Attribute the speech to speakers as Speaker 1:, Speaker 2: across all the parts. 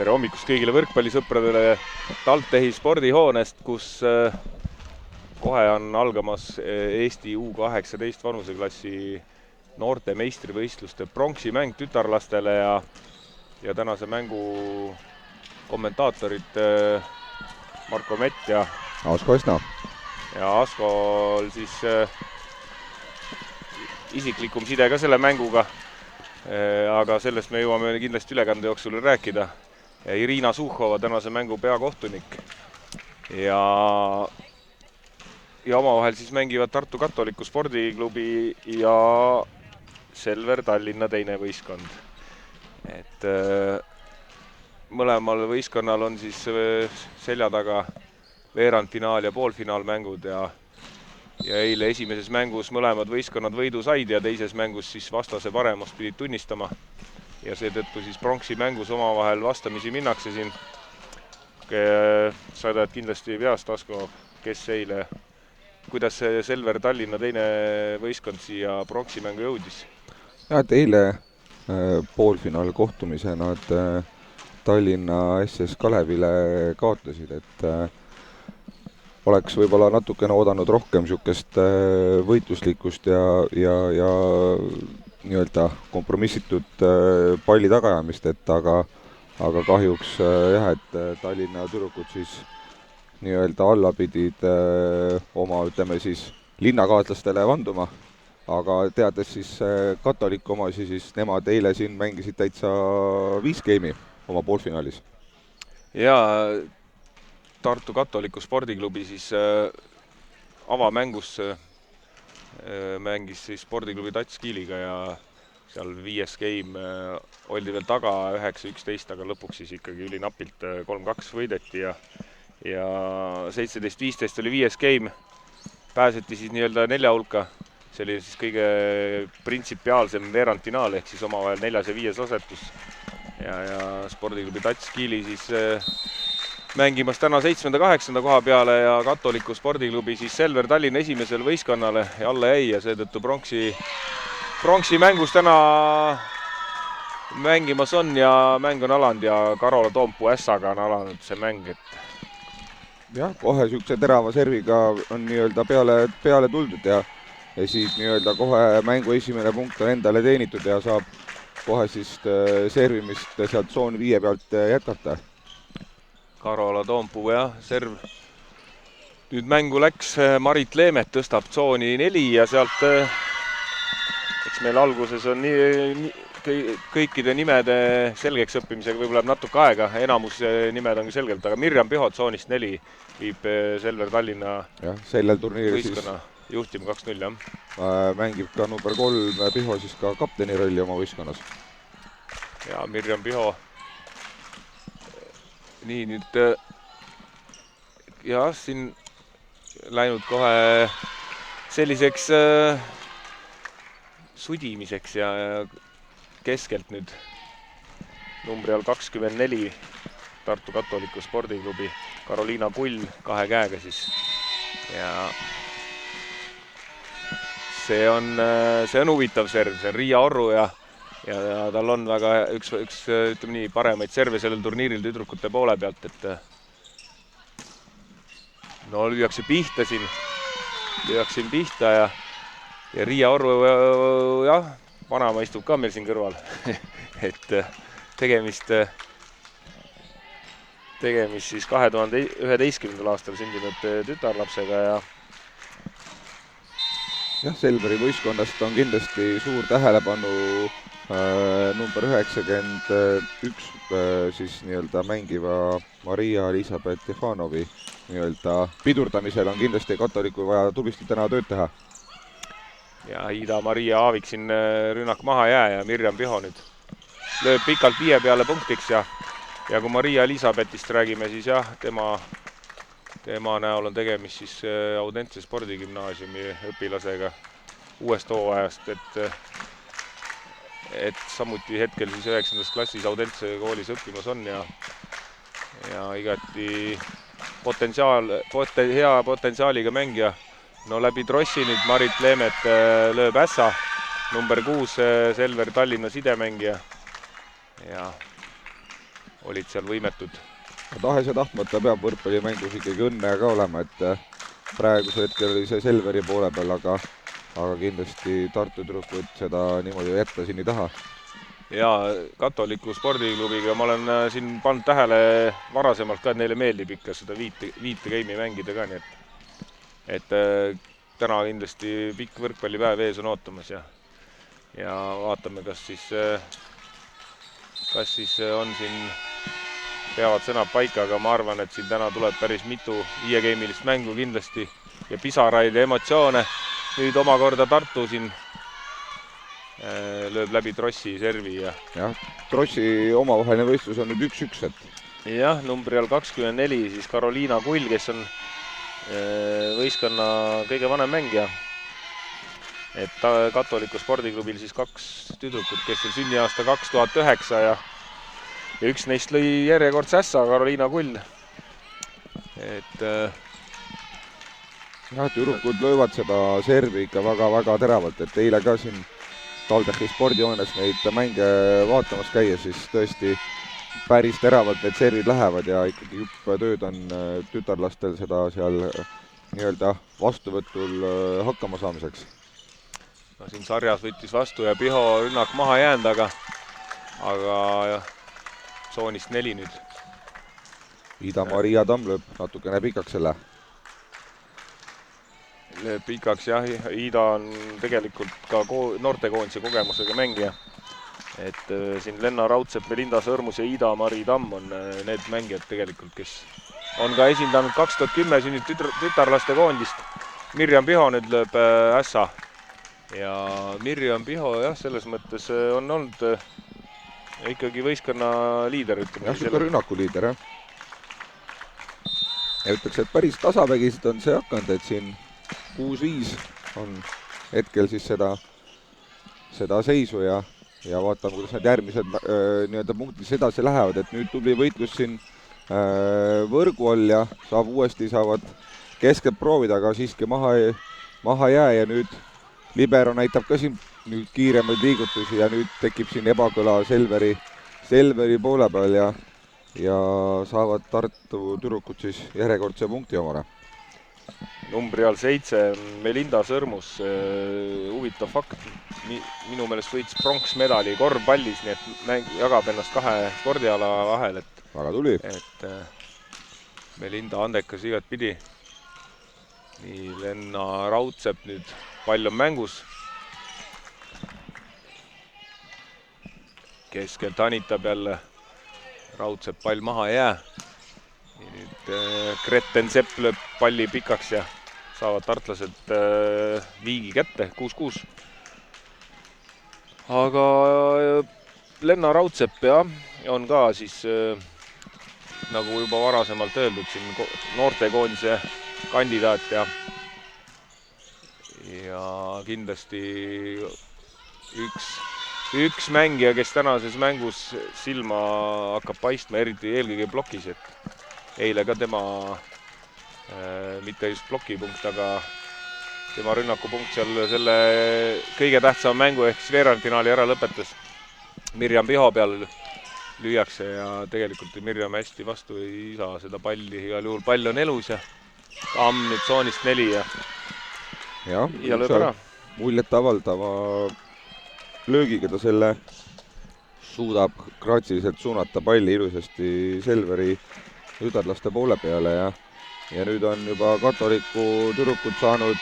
Speaker 1: Tere hommikust kõigile võrkpallisõpradele TalTechi spordihoonest, kus kohe on algamas Eesti U18 vanuseklassi noorte meistrivõistluste pronksimäng tütarlastele ja tänase mängu kommentaatorid Marko Mett ja
Speaker 2: Asko Esna.
Speaker 1: Ja Askol siis isiklikum side ka selle mänguga, aga sellest me jõuame kindlasti ülekande jooksul rääkida. Irina Suhhova, tänase mängu peakohtunik ja omavahel siis mängivad Tartu Katoliku spordiklubi ja Selver Tallinna teine võistkond. Et mõlemal võistkonnal on siis selja taga veerandfinaal ja poolfinaalmängud ja eile esimeses mängus mõlemad võistkonnad võidu said ja teises mängus siis vastase paremust pidid tunnistama. Ja seetõttu siis pronksi mängus omavahel vastamisi minnakse siin. Sa tead kindlasti peast, Asko, kes eile, kuidas see Selver Tallinna teine võistkond siia pronksi mängu jõudis?
Speaker 2: Ja, et eile poolfinaal kohtumise nad Tallinna SS Kalevile kaotasid, et oleks võib-olla natukene oodanud rohkem sükest võitluslikkust ja nii-öelda kompromissitud palli tagajamist, et aga kahjuks jah, et Tallinna tüdrukud siis nii-öelda alla pidid oma, ütleme siis, linnakaatlastele vanduma, aga teades siis Katoliku omasi, siis nemad eile siin mängisid täitsa 5 game'i oma poolfinaalis.
Speaker 1: Ja Tartu Katoliku spordiklubi siis avamängus mängis siis spordiklubi Tatskiiliga ja seal 5 game oldi veel taga 9-11, aga lõpuks siis ikkagi ülinapilt 3-2 võideti ja 17-15 oli 5 game. Pääseti siis nii-öelda 4 hulka. See oli siis kõige printsipiaalsem veerandfinaal ehk siis omavahel 4. ja 5. asetus. Ja spordiklubi Tatskiili siis mängimas täna 7.-8. koha peale ja Katoliku spordiklubi siis Selver Tallinna esimesel võistkonnale ja alla jäi ja seetõttu pronksi mängus täna mängimas on ja mäng on alanud ja Karola Toompuu ässaga on alanud see mäng, et
Speaker 2: jah, kohe sükse terava serviga on nii-öelda peale tuldud ja siis nii-öelda kohe mängu esimene punkt on endale teenitud ja saab kohe siis servimist sealt tsooni 5 pealt jätkata.
Speaker 1: Karola Toompuu ja serv. Nüüd mängu läks, Marit Leemet tõstab tsooni 4 ja sealt, eks meil alguses on kõikide nimede selgeks õppimisega võib-olla natuke aega, enamus nimed on selgelt, aga Mirjam Piho tsoonist 4 viib Selver Tallinna
Speaker 2: sellel turniiril
Speaker 1: võistkonna juhtima 2-0, jah.
Speaker 2: Mängib ka number 3 Piho siis ka kapteni rolli oma võistkonnas.
Speaker 1: Ja Mirjam Piho. Nii nüüd jah, siin läinud kohe selliseks sudimiseks ja keskelt nüüd numbri all 24 Tartu Katoliku spordiklubi Karoliina Pull 2 käega siis ja see on huvitav serv, see on Riia Orru ja tal on väga üks ütleme nii, paremaid serve sellel turniiril tüdrukute poole pealt, et no lüüakse pihta siin pihta ja Riia Orru, jah, vanama istub ka meil siin kõrval, et tegemist siis 2011. aastal sündinud tütarlapsega ja
Speaker 2: jah, Selveri võistkonnast on kindlasti suur tähelepanu number 91 siis nii-öelda mängiva Maria Elisabeth Stefanovi nii-öelda pidurdamisel on kindlasti Katoliku vaja tublisti täna tööd teha.
Speaker 1: Ja Ida-Maria Aavik siin rünnak maha jää ja Mirjam Piho nüüd lööb pikalt 5 peale punktiks ja kui Maria Elisabethist räägime, siis jah, tema näol on tegemist siis Audentse spordigümnaasiumi õpilasega uuest hooajast, et samuti hetkel siis 9. klassis Audentse koolis õppimas on ja igati hea potentsiaaliga mängija. No läbi trossi nüüd Marit Leemet lööb ässa, number 6 Selver Tallinna sidemängija ja olid seal võimetud.
Speaker 2: Tahes ja tahtmata peab võrkpallimängus ikkagi õnne ka olema, et praegusel hetkel oli see Selveri poole peal, aga kindlasti Tartu tüdrukud seda niimoodi jätta siin ei taha.
Speaker 1: Ja Katoliku spordiklubiga ma olen siin pannud tähele varasemalt ka, et neile meeldib ikka seda viite game'i mängida ka, nii et täna kindlasti pikk võrkpallipäev ees on ootamas ja vaatame, kas siis on siin, peavad sõnad paika, aga ma arvan, et siin täna tuleb päris mitu 5-game'ilist mängu kindlasti ja pisaraid ja emotsioone. Nüüd omakorda Tartu siin lööb läbi Trossi servi ja
Speaker 2: Trossi omavaheline võistlus on nüüd 1-1, et
Speaker 1: jah, numbri all 24 siis Karoliina Kull, kes on võistkonna kõige vanem mängija. Et Katoliku spordiklubil siis 2 tüdrukut, kes on sünniaasta 2009 ja üks neist lõi järjekordse ässa, Karoliina Kull. Et
Speaker 2: tüdrukud löövad seda servi ikka väga-väga teravalt, et eile ka siin TalTechi spordihoones neid mänge vaatamas käia, siis tõesti päris teravalt need servid lähevad ja ikkagi jupp tööd on tütarlastel seda seal nii-öelda vastuvõtul hakkama saamiseks.
Speaker 1: No siin sarjas võttis vastu ja Piho rünnak maha jäänud, aga tsoonist 4 nüüd.
Speaker 2: Ida-Maria Tamm lööb natukene pikaks selle.
Speaker 1: Lööb pikaks jah, Ida on tegelikult ka noortekoondise kogemusega mängija. Et siin Lenna Raudsepp, Melinda Sõrmus ja Ida-Mari Tamm on need mängijad tegelikult, kes on ka esindanud 2010 sünninud tütarlaste koondist. Mirjam Piho nüüd lööb ässa ja Mirjam Piho jah, selles mõttes on olnud ikkagi võistkonna liider, ütleme.
Speaker 2: Jah, süka rünnakuliider, jah. Ja ütleks, et päris tasavägiselt on see hakanud, et siin 6-5 on hetkel siis seda seisu ja vaatame, kuidas need järgmised nii-öelda punktid edasi lähevad, et nüüd tubli võitlus siin võrgu all ja saavad keskelt proovida, aga siiski maha jää ja nüüd Libero näitab ka siin nüüd kiiremaid liigutusi ja nüüd tekib siin ebakõla Selveri poole peal ja saavad Tartu tüdrukud siis järjekordse punkti omale.
Speaker 1: Numbri all 7 Melinda Sõrmus, huvitav fakt, minu meelest võits pronksmedali korvpallis, nii et jagab ennast 2 spordiala vahel, et
Speaker 2: väga tuli.
Speaker 1: Et Melinda andekas igat pidi. Nii, Lenna Raudsepp nüüd, pall on mängus. Keskelt anitab jälle, Raudsepp pall maha ei jää. Nüüd Greten Sepp lööb palli pikaks ja saavad tartlased viigi kätte, 6-6. Aga Lenna Raudsepp on ka siis, nagu juba varasemalt öeldud, siin noortekoondise kandidaat ja kindlasti üks mängija, kes tänases mängus silma hakkab paistma, eriti eelkõige plokis, et eile ka tema, mitte just plokipunkt, aga tema rünnakupunkt seal selle kõige tähtsama mängu ehk siis veerandfinaali ära lõpetas. Mirjam Piho peal lüüakse ja tegelikult Mirjam hästi vastu ei saa seda palli, igal juhul pall on elus ja Tamm nüüd tsoonist 4 ja lööb ära.
Speaker 2: Muljet avaldava löögiga ta selle suudab graatsiliselt suunata palli ilusasti Selveri tütarlaste poole peale ja nüüd on juba Katoliku tüdrukud saanud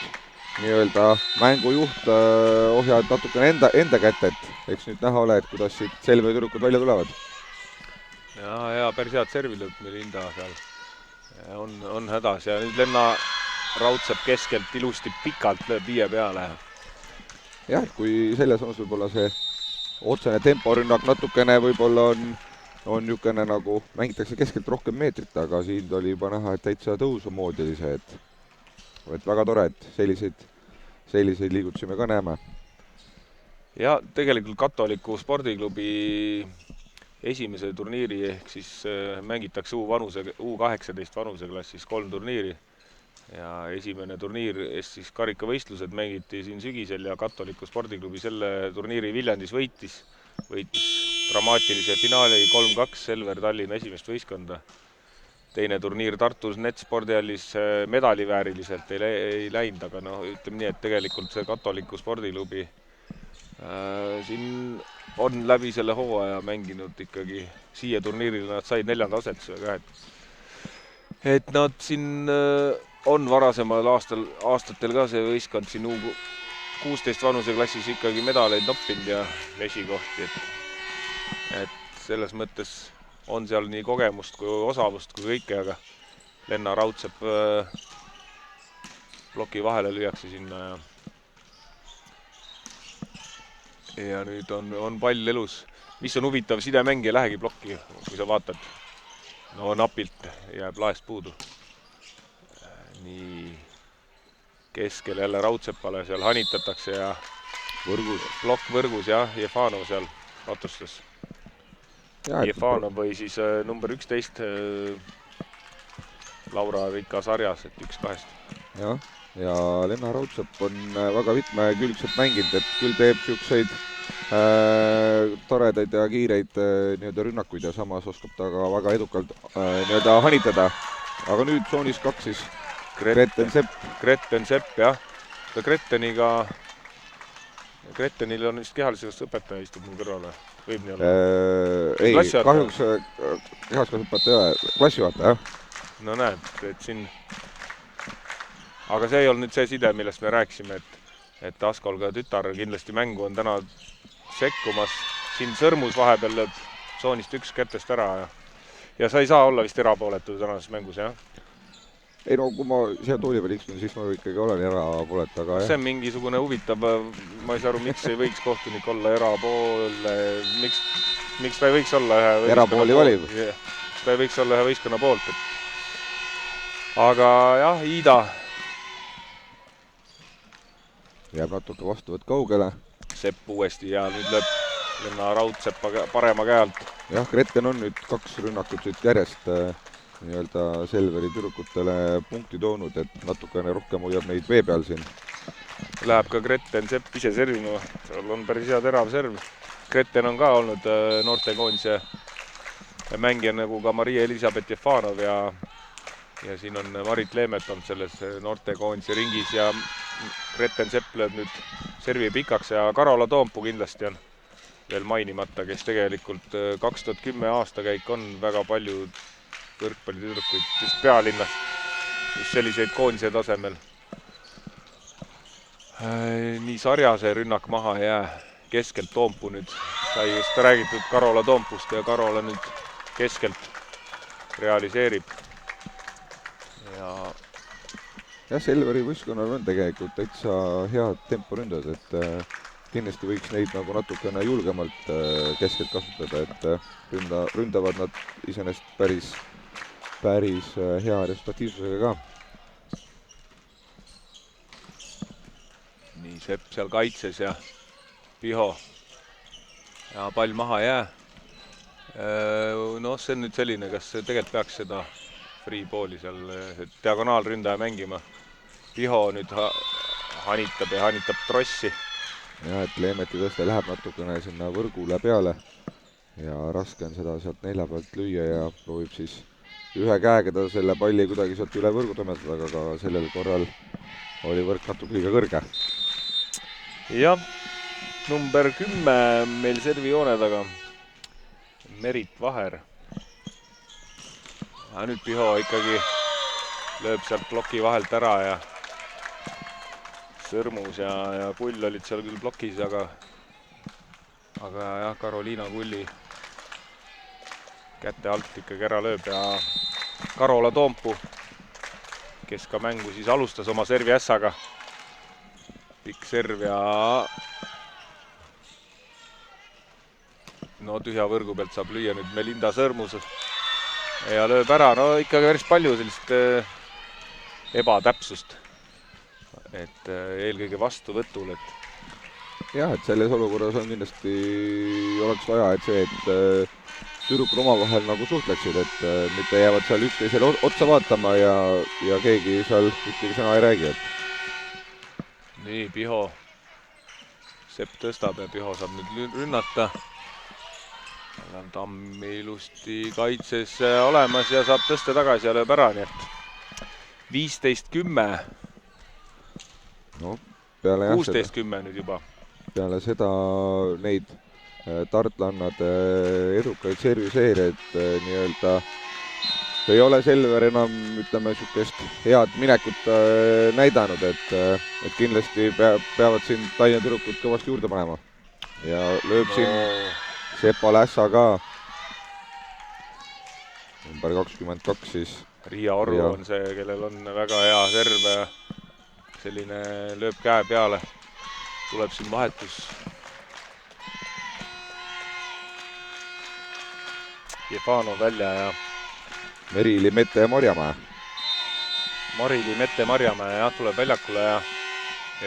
Speaker 2: nii-öelda mängujuht ohjad natukene enda kätte, et eks nüüd näha ole, et kuidas siit Selveri tüdrukud välja tulevad.
Speaker 1: Ja päris head servi lööb Melinda seal. On hädas ja nüüd Lenna Raudsepp keskelt ilusti pikalt lööb 5 peale.
Speaker 2: Jah, et kui selles on võib-olla see otsene temporünnak natukene võib-olla on niisugune nagu mängitakse keskelt rohkem meetrit, aga siin oli juba näha, et täitsa tõusu moodi oli see, et väga tore, et selliseid liigutusi me ka näeme.
Speaker 1: Ja tegelikult Katoliku spordiklubi esimese turniiri ehk siis mängitakse U18 vanuseklassis 3 turniiri ja esimene turniir siis karikavõistlused mängiti siin sügisel ja Katoliku spordiklubi selle turniiri Viljandis võitis dramaatilise finaali 3-2 Selver Tallinna esimest võistkonda. Teine turniir Tartus Netspordihallis medalivääriliselt ei läinud, aga ütleme nii, et tegelikult see katoliku spordiklubi siin on läbi selle hooaja mänginud ikkagi siia turniirile, nad said 4. asetusega, et nad siin on varasemal aastatel ka see võistkond siin 16 vanuseklassis ikkagi medaleid noppinud ja esikohti, et selles mõttes on seal nii kogemust kui osavust kui kõike, aga Lenna Raudsepp ploki vahele lüüakse sinna ja nüüd on pall elus. Mis on huvitav, sidemäng ei lähegi plokki, kui sa vaatad. No napilt jääb laest puudu. Nii keskel jälle Raudseppale seal hanitatakse ja plokk võrgus ja Jefanov seal katustas. Jefanov või siis number 11 Laura Rika sarjas, et 1-2.
Speaker 2: Jah, ja Lenna Raudsepp on väga mitmekülgselt mänginud, et küll teeb siukseid toredaid ja kiireid nii-öelda rünnakuid ja samas oskab ta ka väga edukalt nii-öelda hanitada. Aga nüüd tsoonis 2 siis Gretten Sepp, jah. Grettenil on vist kehalisest õpetaja istub mul kõrvale. Võib nii olla? Ei, kahjuks kehaskasõpetaja ei ole, klassijuhataja, jah.
Speaker 1: No näed, et siin... Aga see ei olnud nüüd see side, millest me rääkisime, et Askol ka tütar kindlasti mängu on täna sekkumas. Siin sõrmus vahepeal lööb tsoonist 1 kätest ära ja sa ei saa olla vist erapooletu tänases mängus, jah?
Speaker 2: Ei no, kui ma siia tooli peal istun, siis ma ikkagi olen erapooletu, aga jah.
Speaker 1: See on mingisugune huvitav, ma ei saa aru, miks ei võiks kohtunik olla erapoole, miks ta ei võiks olla ühe
Speaker 2: erapooli valib.
Speaker 1: Ta ei võiks olla ühe võistkonna poolt. Aga jah, Iida
Speaker 2: jääb natuke vastuvõtt kaugele.
Speaker 1: Sepp uuesti ja nüüd lööb Lenna Raudsepp parema käe alt.
Speaker 2: Jah, Gretten on nüüd 2 rünnakut siit järjest nii-öelda Selveri tüdrukutele punkti toonud, et natukene rohkem hoiab neid vee peal siin.
Speaker 1: Läheb ka Gretten Sepp ise servima, seal on päris hea terav serv. Gretten on ka olnud noortekoondise mängija nagu ka Maria Elisabeth Jefanov ja siin on Marit Leemet on selles noortekoondise ringis ja Gretten Sepp lööb nüüd servi pikaks ja Karola Toompuu kindlasti on veel mainimata, kes tegelikult 2010 aastakäik on väga palju võrkpallitüdrukuid just pealinnast, just selliseid koondise tasemel. Nii sarjase rünnak maha ei jää, keskelt Toompuu nüüd sai just räägitud Karola Toompust ja Karola nüüd keskelt realiseerib.
Speaker 2: Ja Selveri võistkonnal on tegelikult täitsa head temporündad, et kindlasti võiks neid nagu natukene julgemalt keskelt kasutada, et ründavad nad iseenesest päris hea resultatiivsusega ka.
Speaker 1: Nii, Sepp seal kaitses ja Piho ja pall maha ei jää. No see on nüüd selline, kas tegelikult peaks seda free pooli seal diagonaalründaja mängima. Piho nüüd hanitab trossi.
Speaker 2: Ja, et Leemeti tõste läheb natukene sinna võrgule peale ja raske on seda sealt 4 pealt lüüa ja proovib siis ühe käega ta selle palli kuidagi sealt üle võrgu toimetada, aga ka sellel korral oli võrk natuke liiga kõrge.
Speaker 1: Jah, number 10 meil servi joone taga. Merit Vaher. Ja nüüd Piho ikkagi lööb sealt ploki vahelt ära ja Sõrmus ja Kull olid seal küll plokis, aga jah, Karoliina Kulli käte alt ikkagi ära lööb ja Karola Toompuu, kes ka mängu siis alustas oma servi ässaga. Pikk serv ja no tühja võrgu pealt saab lüüa nüüd Melinda Sõrmus ja lööb ära, no ikkagi päris palju sellist ebatäpsust, et eelkõige vastuvõtul,
Speaker 2: jah, et selles olukorras on kindlasti oleks vaja, et see, et tüdrukud omavahel nagu suhtleksid, et mitte jäävad seal üksteisele otsa vaatama ja keegi seal ühtegi sõna ei räägi.
Speaker 1: Nii, Piho. Sepp tõstab ja Piho saab nüüd rünnata. on Tamm ilusti kaitses olemas ja saab tõsta tagasi ja lööb ära, nii et 15-10.
Speaker 2: No, peale
Speaker 1: 16-10 nüüd juba.
Speaker 2: Peale seda neid tartlannade edukaid serviseerijaid nii-öelda ei ole Selver enam, ütleme, sükest head minekut näidanud, et kindlasti peavad siin Tallinna tüdrukud kõvasti juurde panema. Ja lööb siin Sepa Lässa ka. Number 22 siis.
Speaker 1: Riia Oru on see, kellel on väga hea serv. Selline lööb käe peale. Tuleb siin vahetus. Jefanov välja ja
Speaker 2: Merili Mette Marjamäe.
Speaker 1: Marili Mette Marjamäe jah, tuleb väljakule ja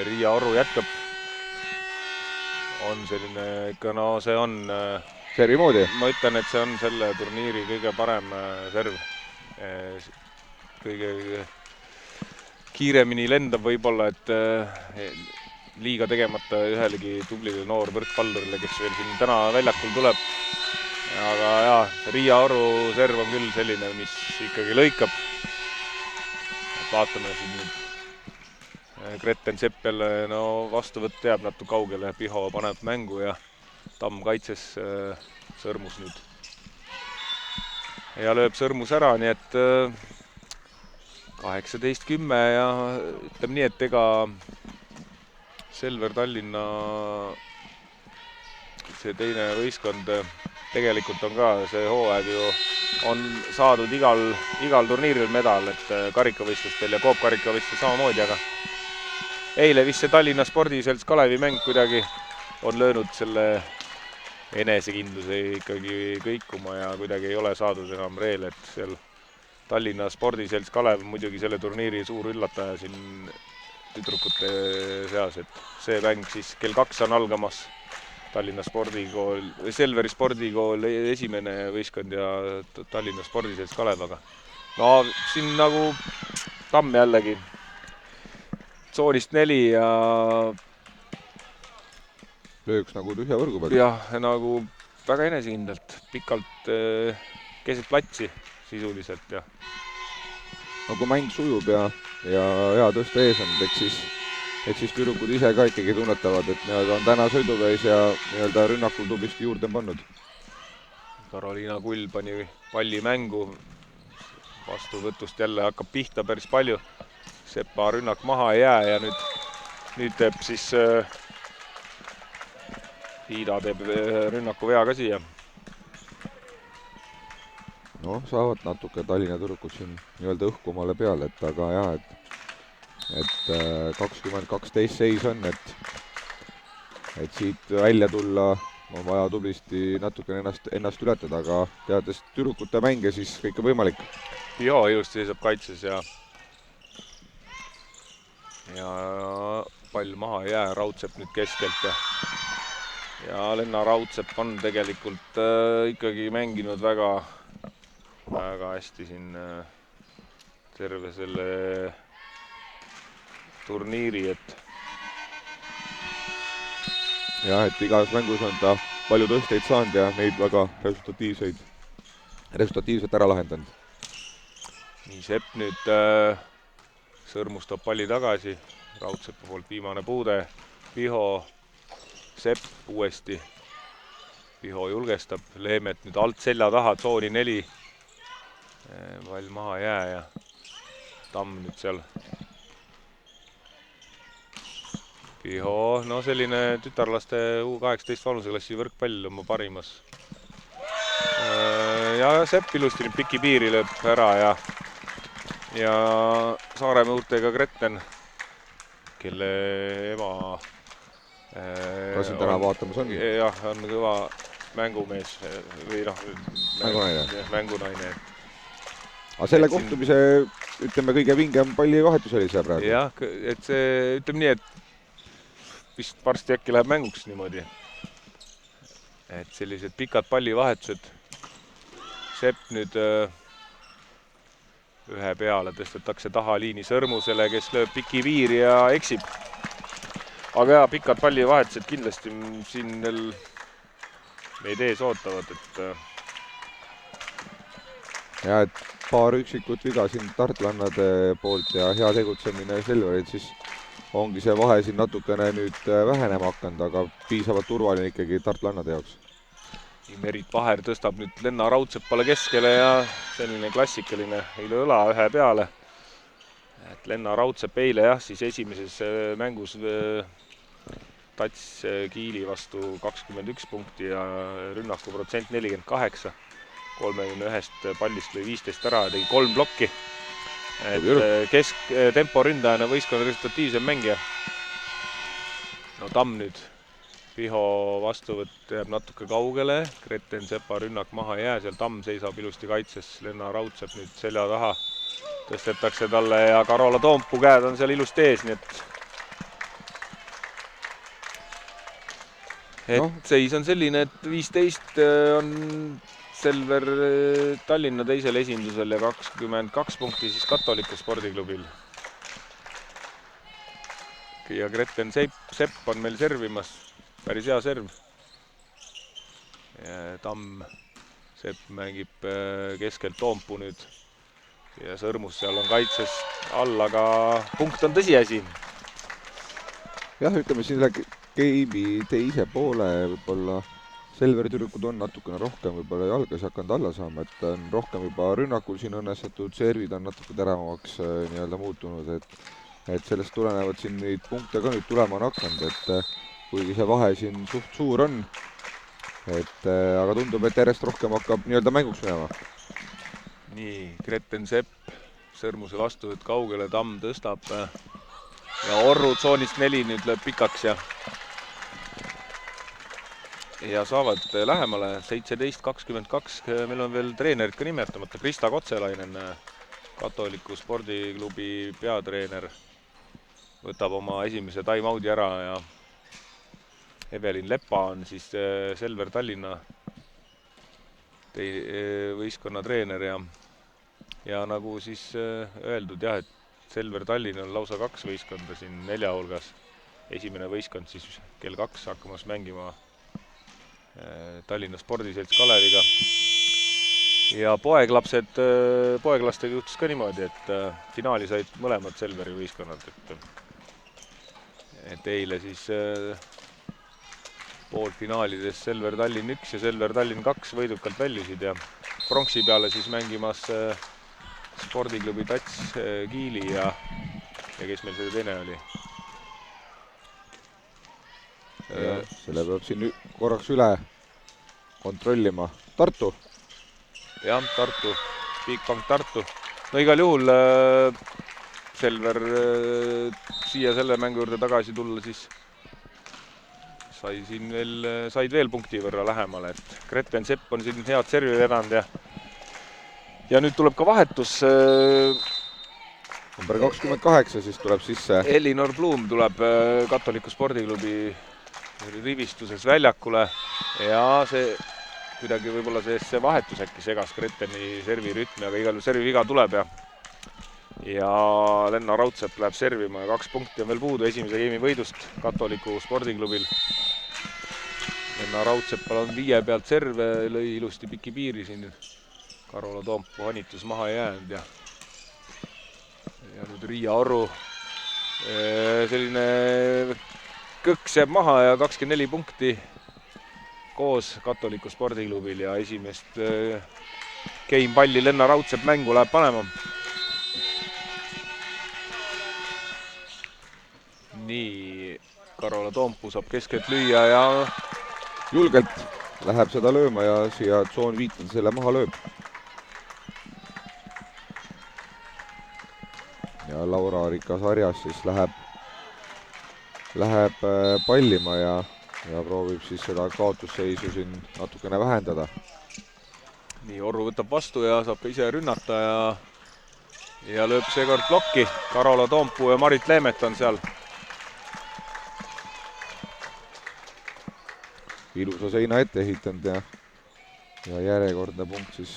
Speaker 1: Riia Oru jätkab. On selline ikka, no see on...
Speaker 2: Servi moodi?
Speaker 1: Ma ütlen, et see on selle turniiri kõige parem serv. Kõige kiiremini lendab võib-olla, et liiga tegemata ühelegi tublile noor võrkpallurile, kes veel siin täna väljakul tuleb. Aga jaa, Riia Oru serv on küll selline, mis ikkagi lõikab. Vaatame siin nüüd. Gretten Sepp jälle vastuvõtt jääb natuke kaugele. Piho paneb mängu ja Tamm kaitses sõrmus nüüd. Ja lööb sõrmus ära, nii et 18-10 ja ütleme nii, et ega Selver Tallinna see teine võistkond tegelikult on ka see hooaeg ju on saadud igal turniiril medal, et karikavõistlustel ja koopkarikavõistlustel samamoodi, aga eile vist see Tallinna Spordiselts Kalevi mäng kuidagi on löönud selle enesekindluse ikkagi kõikuma ja kuidagi ei ole saadud enam reel, et seal Tallinna Spordiselts Kalev muidugi selle turniiri suur üllataja siin tüdrukute seas, et see mäng siis kell 2 on algamas. Tallinna spordikool, Selveri spordikool esimene võistkond ja Tallinna Spordiselts Kalev, aga no siin nagu Tamm jällegi tsoonist 4 ja
Speaker 2: lööks nagu tühja võrgu peal.
Speaker 1: Jah, nagu väga enesekindlalt, pikalt keset platsi sisuliselt ja
Speaker 2: no kui mäng sujub ja hea tõsta ees on, eks siis tüdrukud ise ka ikkagi tunnetavad, et on täna sõiduveis ja rünnakul tublisti juurde on pannud.
Speaker 1: Karoliina Kull pani palli mängu, vastuvõtust jälle hakkab pihta päris palju. Sepa rünnak maha ei jää ja nüüd teeb siis Hiida teeb rünnaku vea ka siia.
Speaker 2: No saavad natuke Tallinna tüdrukud siin õhkumale peale, et aga jah, et 20-12 seis on, et siit välja tulla on vaja tublisti natuke ennast ületada, aga teades tüdrukute mänge, siis kõik on võimalik.
Speaker 1: Piho ilusti seisab kaitses ja pall maha ei jää, Raudsepp nüüd keskelt ja Lenna Raudsepp on tegelikult ikkagi mänginud väga hästi siin terve selle turniiri, et
Speaker 2: jah, et igas mängus on ta palju tõsteid saanud ja neid väga resultatiivselt ära lahendanud.
Speaker 1: Nii Sepp nüüd sõrmustab palli tagasi, Raudsepa poolt viimane puude, Piho, Sepp uuesti, Piho julgestab, Leemet nüüd alt selja taha, tsooni 4, pall maha jää ja Tamm nüüd seal. Piho, no selline tütarlaste U18 vanuseklassi võrkpall oma parimas. Ja Sepp ilusti nüüd piki piiri lööb ära ja Saaremaa juurtega Gretten, kelle ema
Speaker 2: ka siin täna vaatamas ongi.
Speaker 1: Jah, on kõva mängumees või mängunaine.
Speaker 2: Aga selle kohtumise, ütleme, kõige vingem pallivahetus oli see praegu.
Speaker 1: Jah, et see, ütleme nii, et vist varsti äkki läheb mänguks niimoodi. Et sellised pikad pallivahetused. Sepp nüüd ühe peale tõstetakse taha liini Sõrmusele, kes lööb piki piiri ja eksib. Aga jah, pikad pallivahetused kindlasti siin meid ees ootavad, et
Speaker 2: ja et paar üksikut viga siin tartlannade poolt ja hea tegutsemine Selveril, siis ongi see vahe siin natukene nüüd vähenema hakanud, aga piisavalt turvaline ikkagi tartlannade jaoks.
Speaker 1: Merit Vaher tõstab nüüd Lenna Raudsepale keskele ja selline klassikaline üle õla ühe peale. Et Lenna Raudsepp eile jah, siis esimeses mängus Tats Kiili vastu 21 punkti ja rünnaku protsent 48. 31 pallist lõi 15 ära ja tegi 3 plokki. Et kesktempo ründajana võistkonna resultatiivsem mängija. No Tamm nüüd. Piho vastuvõtt jääb natuke kaugele. Greten Sepa rünnak maha ei jää, seal Tamm seisab ilusti kaitses. Lenna Raudsepp nüüd selja taha. Tõstetakse talle ja Karola Toompuu käed on seal ilusti ees, nii et seis on selline, et 15 on Selver Tallinna teisel esindusel ja 22 punkti siis Katoliku spordiklubil. Ja Greten Sepp on meil servimas, päris hea serv. Tamm Sepp mängib keskelt Toompuu nüüd ja Sõrmus seal on kaitses all, aga punkt on tõsiasi.
Speaker 2: Jah, ütleme siin game'i teise poole võib-olla Selveri tüdrukud on natukene rohkem võib-olla jalgas hakanud alla saama, et on rohkem juba rünnakul siin õnnestatud, servid on natuke teravamaks nii-öelda muutunud, et sellest tulenevad siin neid punkte ka nüüd tulema on hakanud, et kuigi see vahe siin suht suur on, aga tundub, et järjest rohkem hakkab nii-öelda mänguks minema.
Speaker 1: Nii, Greten Sepp, Sõrmuse vastuvõtt kaugele, Tamm tõstab ja Orru tsoonist 4 nüüd lööb pikaks ja saavad lähemale 17-22. Meil on veel treenerid ka nimetamata. Krista Kotselainen, Katoliku spordiklubi peatreener, võtab oma esimese time-out'i ära ja Evelin Lepa on siis Selver Tallinna võistkonna treener ja nagu siis öeldud jah, et Selver Tallinn on lausa 2 võistkonda siin 4 hulgas. Esimene võistkond siis kell 2 hakkamas mängima Tallinna spordiselts Kaleviga. Ja poeglastega juhtus ka niimoodi, et finaali said mõlemad Selveri võistkonnad. Et eile siis poolfinaalides Selver Tallinn 1 ja Selver Tallinn 2 võidukalt väljusid ja pronksi peale siis mängimas spordiklubi Tats Kiili ja kes meil selle teine oli?
Speaker 2: Selle peab siin korraks üle kontrollima. Tartu.
Speaker 1: Jah, Tartu. Bigbank Tartu. No igal juhul Selver siia selle mängu juurde tagasi tulla, siis said veel punkti võrra lähemale. Et Greten Sepp on siin head servi vedanud ja nüüd tuleb ka vahetus.
Speaker 2: Number 28 siis tuleb sisse.
Speaker 1: Elinor Blum tuleb Katoliku spordiklubi rivistuses väljakule ja see kuidagi võib-olla see vahetus äkki segas Greteni servirütmi, aga igal juhul serviviga tuleb ja Lenna Raudsepp läheb servima ja 2 punkti on veel puudu esimese game'i võidust Katoliku spordiklubil. Lenna Raudseppal on 5 pealt serve, lõi ilusti piki piiri siin. Karola Toompuu hanitus maha jäänud ja nüüd Riia Orru selline kõks jääb maha ja 24 punkti koos Katoliku spordiklubil ja esimest game palli Lenna Raudsepp mängu läheb panema. Nii, Karola Toompuu saab keskelt lüüa ja
Speaker 2: julgelt läheb seda lööma ja siia tsoon 5 selle maha lööb. Ja Laura Rikas Arjas siis läheb pallima ja proovib siis seda kaotusseisu siin natukene vähendada.
Speaker 1: Nii, Orru võtab vastu ja saab ka ise rünnata ja lööb seekord plokki. Karola Toompuu ja Marit Leemet on seal.
Speaker 2: Ilusa seina ette ehitanud ja järjekordne punkt siis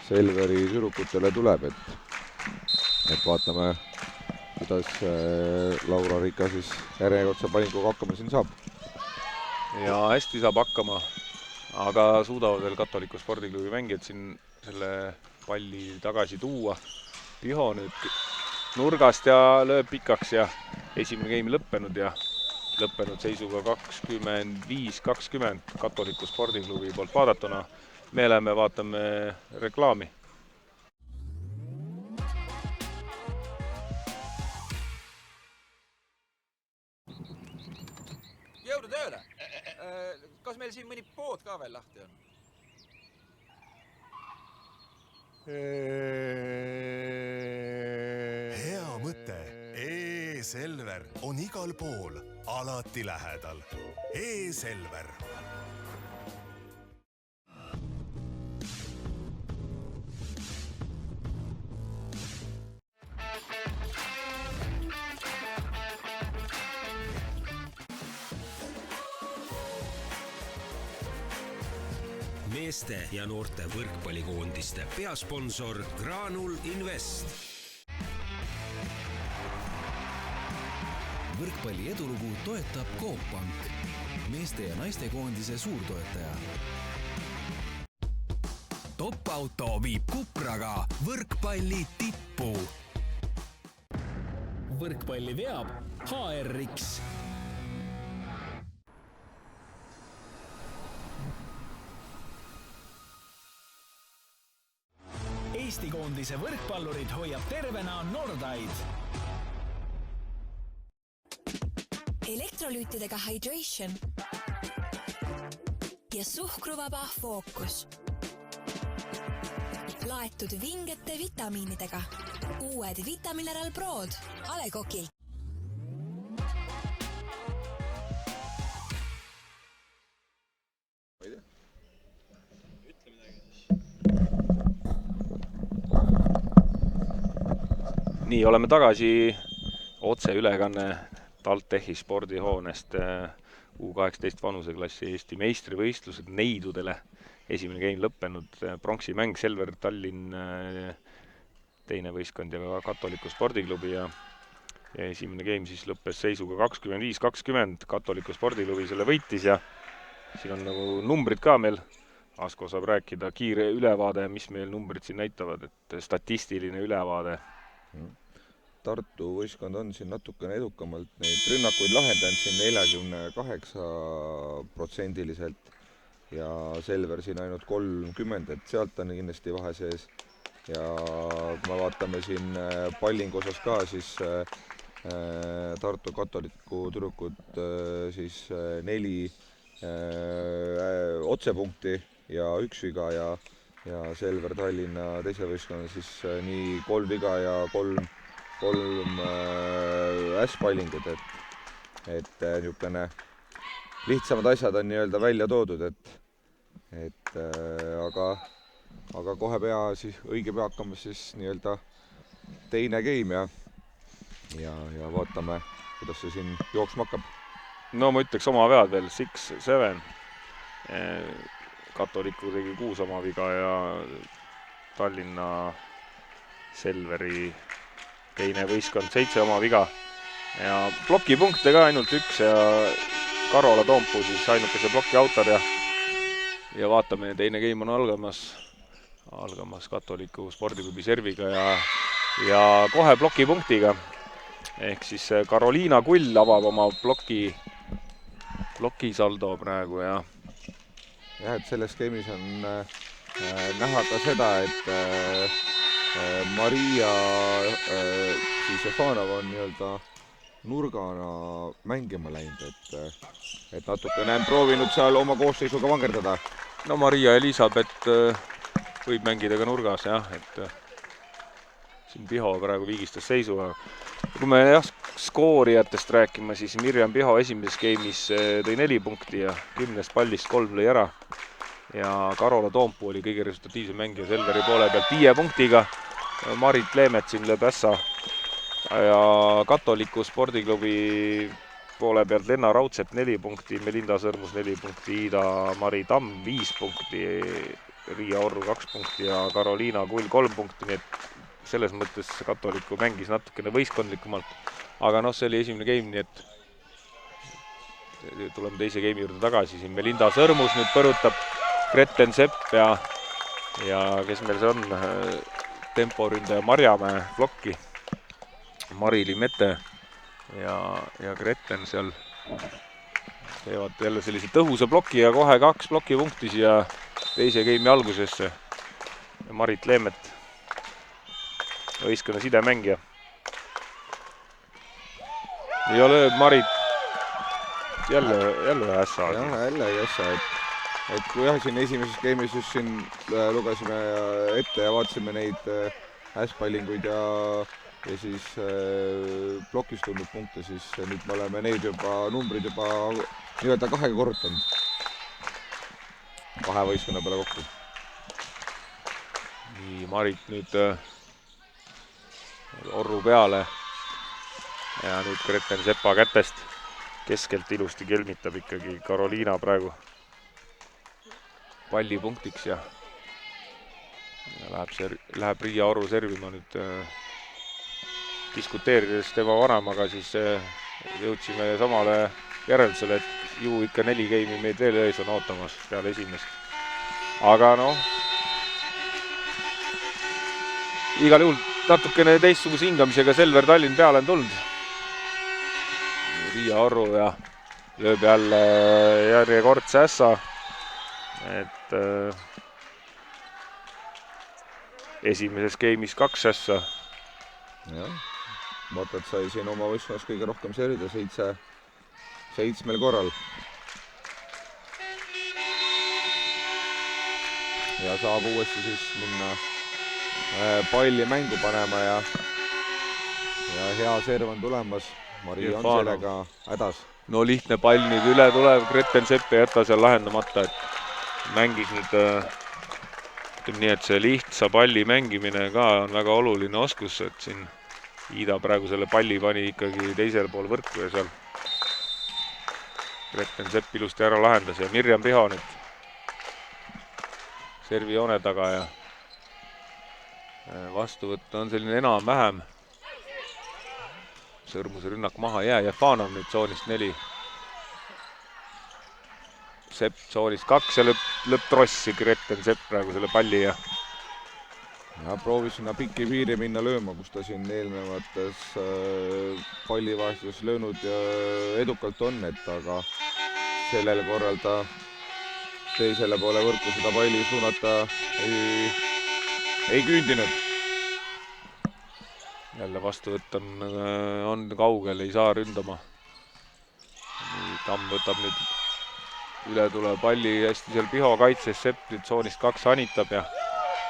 Speaker 2: Selveri tüdrukutele tuleb, et vaatame, kuidas Laura Rika siis järjekordse palinguga hakkama siin saab.
Speaker 1: ja hästi saab hakkama, aga suudavad veel Katoliku spordiklubi mängijad siin selle palli tagasi tuua. Piho nüüd nurgast ja lööb pikaks ja esimene game lõppenud ja lõppenud seisuga 25-20 Katoliku spordiklubi poolt vaadatuna. Me läheme vaatame reklaami.
Speaker 3: Jõudu tööle! Kas meil siin mõni pood ka veel lahti on?
Speaker 4: Hea mõte. E-Selver on igal pool, alati lähedal. E-Selver.
Speaker 5: Meeste ja noorte võrkpallikoondiste peasponsor Granul Invest.
Speaker 6: Võrkpalli edulugu toetab Coop Pank, meeste ja naiste koondise suurtoetaja. Top auto viib Kupraga võrkpalli tippu. Võrkpalli veab HRX. Eesti koondise võrkpallurid hoiab tervena Nordaid.
Speaker 7: Elektrolüütidega Hydration ja suhkruvaba Fookus. Laetud vingete vitamiinidega. Uued Vitamineral Prod A. Le Coq'ilt.
Speaker 1: Nii, oleme tagasi otseülekanne TalTechi spordihoonest U18 vanuseklassi Eesti meistrivõistlused neidudele. Esimene game lõppenud, pronksi mäng Selver Tallinn, teine võistkond ja Katoliku spordiklubi ja esimene game siis lõppes seisuga 25-20. Katoliku spordiklubi selle võitis ja siin on nagu numbrid ka meil. Asko saab rääkida kiire ülevaade, mis meil numbrid siin näitavad, et statistiline ülevaade.
Speaker 2: Tartu võistkond on siin natukene edukamalt neid rünnakuid lahendanud siin 48%-liselt ja Selver siin ainult 30, et sealt on kindlasti vahe sees. Ja kui me vaatame siin pallingu osas ka, siis Tartu Katoliku tüdrukud siis 4 otsepunkti ja 1 viga ja Selver Tallinna teise võistkonna siis nii 3 viga ja 3 ässpallingud, et niisugune lihtsamad asjad on nii-öelda välja toodud, aga kohe õige pea hakkame siis nii-öelda teine game ja vaatame, kuidas see siin jooksma hakkab.
Speaker 1: No ma ütleks oma vead veel 6-7. Katoliku tegi 6 oma viga ja Tallinna Selveri teine võistkond 7 oma viga ja plokipunkte ka ainult 1 ja Karola Toompuu siis ainukese ploki autor ja vaatame, teine game on algamas Katoliku spordiklubi serviga ja kohe plokipunktiga ehk siis Karoliina Kull avab oma ploki saldo praegu ja
Speaker 2: et selles game'is on näha ka seda, et Maria Stefanov on nii-öelda nurgana mängima läinud, et natukene on proovinud seal oma koosseisuga vangerdada.
Speaker 1: No Maria Elisabeth võib mängida ka nurgas, jah, et siin Piho praegu viigistas seisuga. Kui me skoorijatest rääkime, siis Mirjam Piho esimeses game'is tõi 4 punkti ja 10 pallist 3 lõi ära. Ja Karola Toompuu oli kõige resultatiivsem mängija Selveri poole pealt 5 punktiga. Marit Leemet siin lööb ässa ja Katoliku spordiklubi poole pealt Lenna Raudsepp 4 punkti, Melinda Sõrmus 4 punkti, Iida-Mari Tamm 5 punkti, Riia Orru 2 punkti ja Karoliina Kull 3 punkti, nii et selles mõttes Katoliku mängis natukene võistkondlikumalt, aga noh, see oli esimene game, nii tuleme teise geimi juurde tagasi. Siin Melinda Sõrmus nüüd põrutab Greten Sepp ja kes meil see on? Temporündaja Marjamäe blokki. Mari-Li Mette ja Greten seal teevad jälle sellise tõhusa bloki ja kohe 2 blokipunkti siia teise geimi algusesse. Marit Leemet, võistkonna sidemängija. Ei ole Marit jälle ässa.
Speaker 2: Jälle ässa, et kui jah, siin esimeses geimis just siin lugesime ette ja vaatasime neid ässpallinguid ja siis plokis tulnud punkte, siis nüüd me oleme neid numbrid juba nii-öelda 2 korrutanud. 2 võistkonna peale kokku.
Speaker 1: Nii, Marit nüüd orru peale ja nüüd Greten Sepa kätest keskelt ilusti kelmitab ikkagi Karoliina praegu pallipunktiks ja läheb Riia Orru servima nüüd diskuteerides tema vanemaga, siis jõudsime samale järeldusele, et ju ikka 4 geimi meid veel ees on ootamas peale esimest. Aga noh, igal juhul natukene teistsuguse hingamisega Selver Tallinn peale on tulnud. Riia Orru ja lööb jälle järjekordse ässa, et esimeses geimis 2 ässa.
Speaker 2: Jah, vaata, et sai siin oma võistkonnas kõige rohkem servida 7 korral. Ja saab uuesti siis minna palli mängu panema ja hea serv on tulemas. Mari on sellega hädas.
Speaker 1: No lihtne pall nüüd üle tulev, Greten Sepp ei jäta seal lahendamata, et mängis nüüd, ütleme nii, et see lihtsa palli mängimine ka on väga oluline oskus, et siin Iida praegu selle palli pani ikkagi teisel pool võrku ja seal Greten Sepp ilusti ära lahendas ja Mirjam Piho nüüd servi joone taga ja vastuvõtt on selline enam-vähem. Sõrmuse rünnak maha jää ja Fanov nüüd tsoonist 4. Sepp tsoonist 2 ja lõpp trossi Greten Sepp praegu selle palli ja
Speaker 2: proovis sinna pikki piiri minna lööma, kus ta siin eelnevates pallivahetus löönud ja edukalt on, et aga sellel korral ta teisele poole võrku seda palli suunata ei küündinud.
Speaker 1: Jälle vastuvõtt on kaugel, ei saa ründama. Tamm võtab nüüd üle tuleb palli hästi seal Piho kaitses, Sepp nüüd tsoonist 2 hanitab ja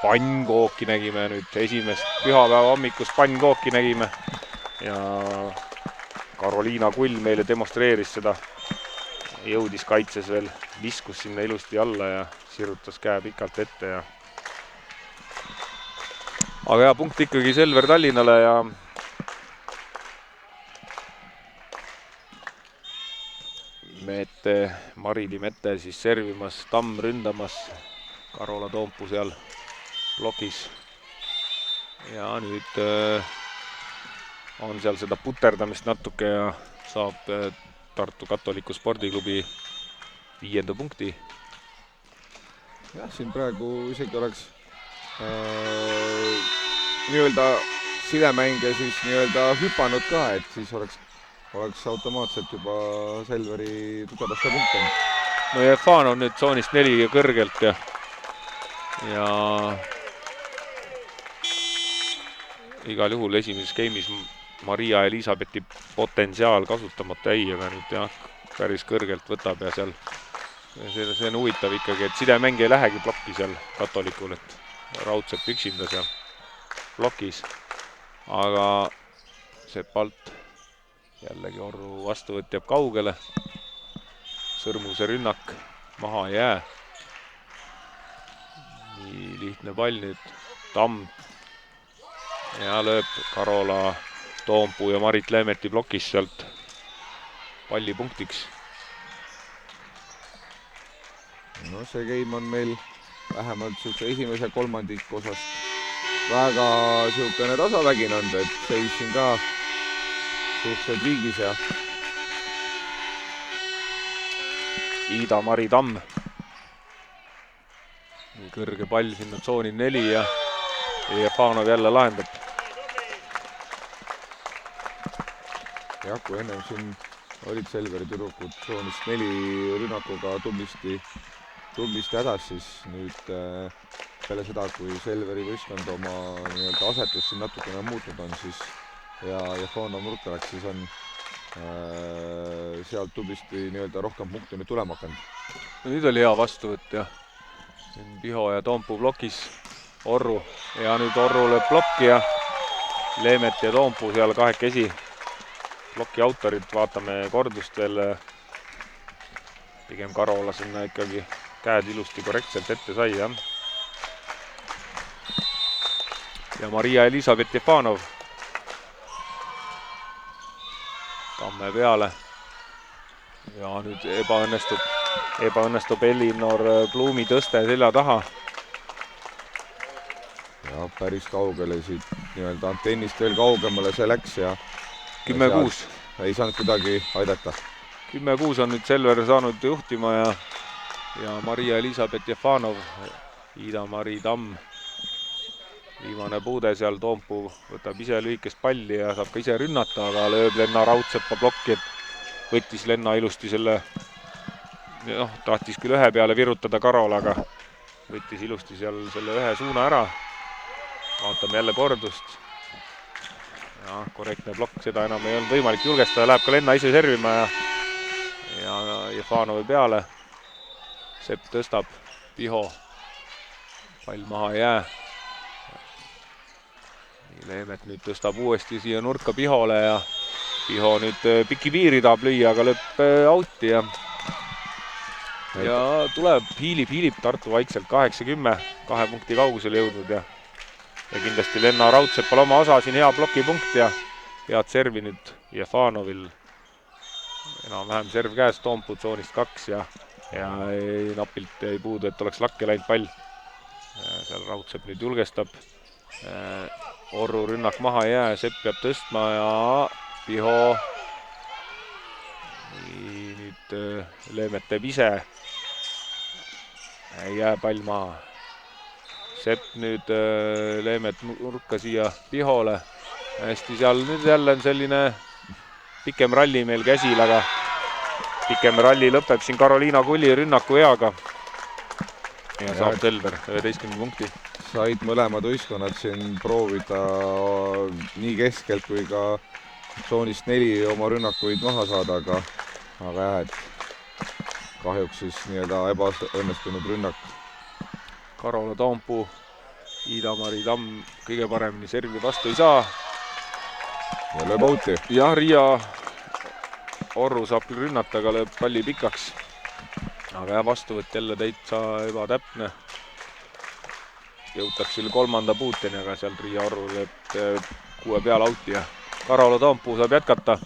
Speaker 1: pannkooki nägime nüüd esimest pühapäeva hommikust pannkooki nägime ja Karoliina Kull meile demonstreeris seda, jõudis kaitses veel, viskus sinna ilusti alla ja sirutas käe pikalt ette ja aga hea punkt ikkagi Selver Tallinnale ja Mari-Li Mette siis servimas, Tamm ründamas, Karola Toompuu seal blokis ja nüüd on seal seda puterdamist natuke ja saab Tartu Katoliku Spordiklubi 5. punkti.
Speaker 2: Jah, siin praegu isegi oleks nii-öelda sidemängija siis nii-öelda hüpanud ka, et siis oleks automaatselt juba Selveri tugevasse punkti.
Speaker 1: No Jefan on nüüd tsoonist 4 kõrgelt ja igal juhul esimeses geimis Maria Elisabethi potentsiaal kasutamata jäi, aga nüüd jah, päris kõrgelt võtab ja seal see on huvitav ikkagi, et sidemäng ei lähegi plokki seal Katolikul, et raudselt üksinda seal blokis, aga Sepalt jällegi Orru vastuvõtt jääb kaugele, Sõrmuse rünnak maha ei jää, nii lihtne pall nüüd, Tamm ja lööb Karola Toompuu ja Marit Leemeti blokis sealt pallipunktiks.
Speaker 2: No see game on meil vähemalt esimese kolmandiku osast väga siukene tasavägine olnud, et seis siin ka suhteliselt viigis ja
Speaker 1: Ida-Mari Tamm. Nii kõrge pall sinna tsooni 4 ja Jefanov jälle lahendab.
Speaker 2: Jah, kui ennem siin olid Selveri tüdrukud tsoonist 4 rünnakuga tublisti hädas, siis nüüd peale seda, kui Selveri võistkond oma nii-öelda asetus siin natukene muutnud on, siis ja Jefanov nurka läks, siis on sealt tublisti nii-öelda rohkem punkte nüüd tulema hakanud.
Speaker 1: No, nüüd oli hea vastuvõtt, jah. Siin Piho ja Toompuu plokis Orru ja nüüd Orru lööb plokki ja Leemet ja Toompuu seal kahekesi. Ploki autorid, vaatame kordust veel. Pigem Karola sinna ikkagi käed ilusti korrektselt ette sai, jah. Ja Maria Elisabeth Jefanov. Tamme peale. Ja nüüd ebaõnnestub Elinor Blumi tõste selja taha.
Speaker 2: Ja päris kaugele siit nii-öelda antennist veel kaugemale see läks ja
Speaker 1: 10-6.
Speaker 2: Ei saanud kuidagi aidata.
Speaker 1: 10-6 on nüüd Selver saanud juhtima ja Maria Elisabeth Jefanov, Ida-Mari Tamm. Viimane puude seal, Toompuu võtab ise lühikest palli ja saab ka ise rünnata, aga lööb Lenna Raudsepa plokki, et võttis Lenna ilusti selle, tahtis küll ühe peale virutada Karol, aga võttis ilusti seal selle ühe suuna ära. Vaatame jälle kordust. Ja, korrektne plokk, seda enam ei olnud võimalik julgestada, läheb ka Lenna ise servima ja Jefanovi peale. Sepp tõstab, Piho, pall maha ei jää. Leemet nüüd tõstab uuesti siia nurka Pihole ja Piho nüüd piki piiri tahab lüüa, aga lööb auti ja tuleb, hiilib Tartu vaikselt 8-10, 2 punkti kaugusele jõudnud ja kindlasti Lenna Raudsepal oma osa siin hea plokipunkt ja head servi nüüd Jefanovil. Enam-vähem serv käes, Toompuu tsoonist 2 ja napilt ei puudu, et oleks lakke läinud pall. Seal Raudsepp nüüd julgestab. Orru rünnak maha ei jää, Sepp peab tõstma ja Piho. Nüüd Leemet teeb ise. Ei jää pall maha. Sepp nüüd Leemet nurka siia Pihole. Hästi seal nüüd jälle on selline pikem ralli meil käsil, aga pikem ralli lõpeb siin Karoliina Kulli rünnaku eaga. Ja saab Selver 11 punkti.
Speaker 2: Said mõlemad võistkonnad siin proovida nii keskelt kui ka tsoonist 4 oma rünnakuid maha saada, aga jah, et kahjuks siis nii-öelda ebaõnnestunud rünnak.
Speaker 1: Karola Toompuu, Ida-Mari Tamm kõige paremini servi vastu ei saa.
Speaker 2: Ja lööb auti.
Speaker 1: Jah, Riia Orru saab küll rünnata, aga lööb palli pikaks. Aga vastuvõtt jälle täitsa ebatäpne. Jõutakse üle 3. puuteni, aga sealt Riia Orru lööb 6 peal auti ja Karola Toompuu saab jätkata.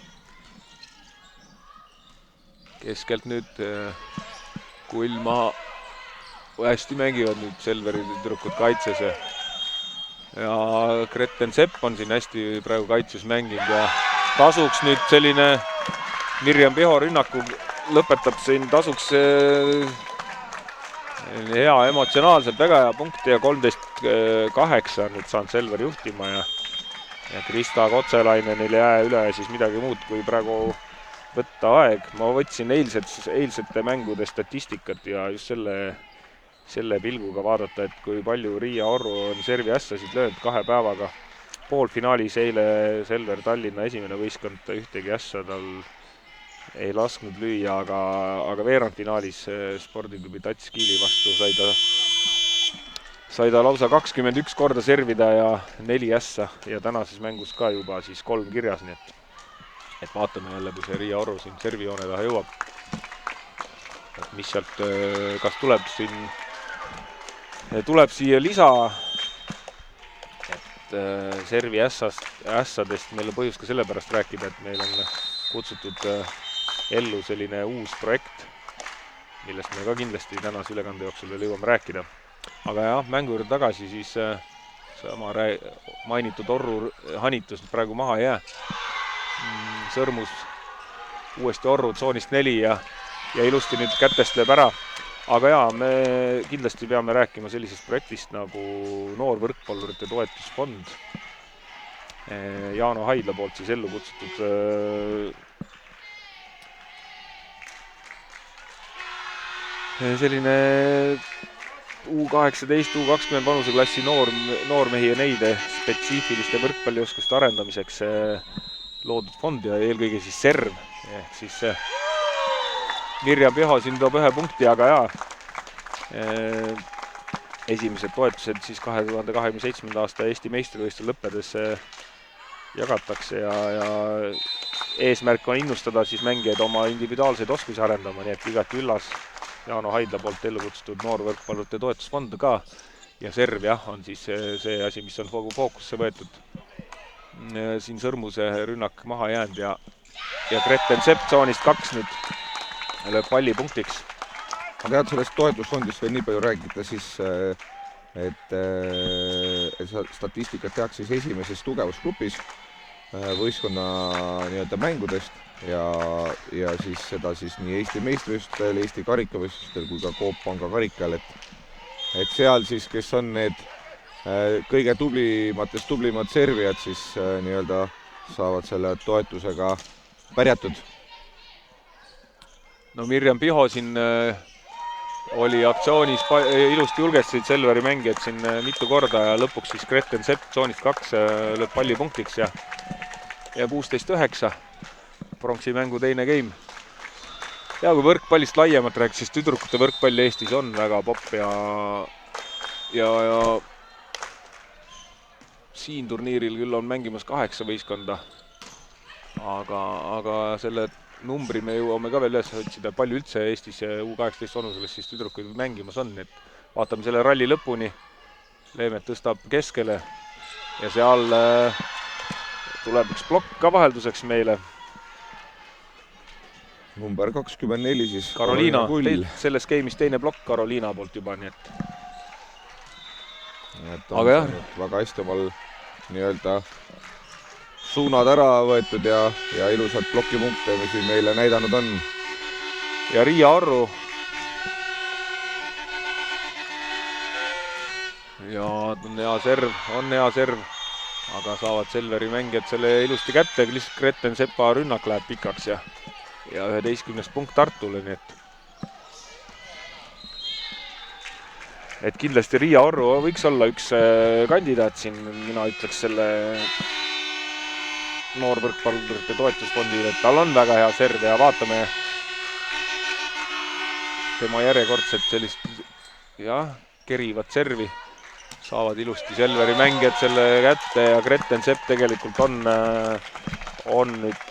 Speaker 1: Keskelt nüüd Kull maha. Hästi mängivad nüüd Selveri tüdrukud kaitses ja Greten Sepp on siin hästi praegu kaitses mänginud ja tasuks nüüd selline Mirjam Piho rünnaku lõpetab siin tasuks hea emotsionaalselt väga hea punkt ja 13-8 nüüd saanud Selver juhtima ja Krista Kotselainenil jää üle siis midagi muud kui praegu võtta aeg. Ma võtsin eilsete mängude statistikat ja just selle pilguga vaadata, et kui palju Riia Orru on servi ässasid löönud 2 päevaga. Poolfinaalis eile Selver Tallinna esimene võistkond ühtegi ässa tal ei lasknud lüüa, aga veerandfinaalis spordiklubi Tats Kiili vastu sai ta lausa 21 korda servida ja 4 ässa ja tänases mängus ka juba siis 3 kirjas, nii et vaatame jälle, kui see Riia Orru siin servijoone taha jõuab. Et mis sealt, kas tuleb siia lisa, et servi ässadest meil on põhjus ka sellepärast rääkida, et meil on kutsutud ellu selline uus projekt, millest me ka kindlasti tänase ülekande jooksul veel jõuame rääkida. Aga jah, mängu juurde tagasi, siis sama mainitud Orru hanitus praegu maha ei jää. Sõrmus uuesti Orru tsoonist 4 ja ja ilusti nüüd kätest lööb ära. Aga jaa, me kindlasti peame rääkima sellisest projektist nagu noorvõrkpallurite toetusfond. Jaano Haidla poolt siis ellu kutsutud selline U18, U20 vanuseklassi noormehi ja neide spetsiifiliste võrkpallioskuste arendamiseks loodud fond ja eelkõige siis SERV. Ehk siis Mirja Piho siin toob 1 punkti, aga esimesed toetused siis 2027. aasta Eesti meistrivõistluste lõppedes jagatakse ja eesmärk on innustada siis mängijaid oma individuaalseid oskusi arendama, nii et igati üllas Jaano Haidla poolt ellu kutsutud noorvõrkpallurite toetusfond ka ja SERV on siis see asi, mis on fookusse võetud. Siin Sõrmuse rünnak maha jäänud ja Gretten Sepp tsoonist 2 nüüd lööb palli punktiks.
Speaker 2: Aga tead, sellest toetusfondist veel nii palju räägida siis, et statistikat tehakse siis esimeses tugevusgrupis võistkonna nii-öelda mängudest ja siis seda siis nii Eesti meistrivõistlustel, Eesti karikavõistlustel kui ka Coop Panga karikal, et seal siis, kes on need kõige tublimad servijad, siis nii-öelda saavad selle toetusega pärjatud.
Speaker 1: No Mirjam Piho siin oli aktsioonis ilusti julgestasid Selveri mängijad siin mitu korda ja lõpuks siis Gretten Sepp tsoonist 2 lööb palli punktiks ja 16-9 pronksi mängu teine game. Ja kui võrkpallist laiemalt rääks, siis tüdrukute võrkpalli Eestis on väga popp ja siin turniiril küll on mängimas 8 võistkonda, aga selle numbri me jõuame ka veel üles otsida, palju üldse Eestis U18 vanuses siis tüdrukuid mängimas on, et vaatame selle ralli lõpuni. Leemet tõstab keskele ja seal tuleb üks plokk ka vahelduseks meile.
Speaker 2: Number 24 siis
Speaker 1: Karoliina, selles game'is teine plokk Karoliina poolt juba, nii et
Speaker 2: aga jah, väga hästi omal nii-öelda suunad ära võetud ja ilusad plokipunkte, mis meile näidanud on.
Speaker 1: Ja Riia Arru. Ja on hea serv, aga saavad Selveri mängijad selle ilusti kätte, lihtsalt Gretten Sepa rünnak läheb pikaks ja 11. punkt Tartule, nii et kindlasti Riia Arru võiks olla üks kandidaat siin, mina ütleks selle noorvõrkpallurite toetusfondile, et tal on väga hea serv ja vaatame tema järjekordset sellist kerivat servi. Saavad ilusti Selveri mängijad selle kätte ja Gretten Sepp tegelikult on nüüd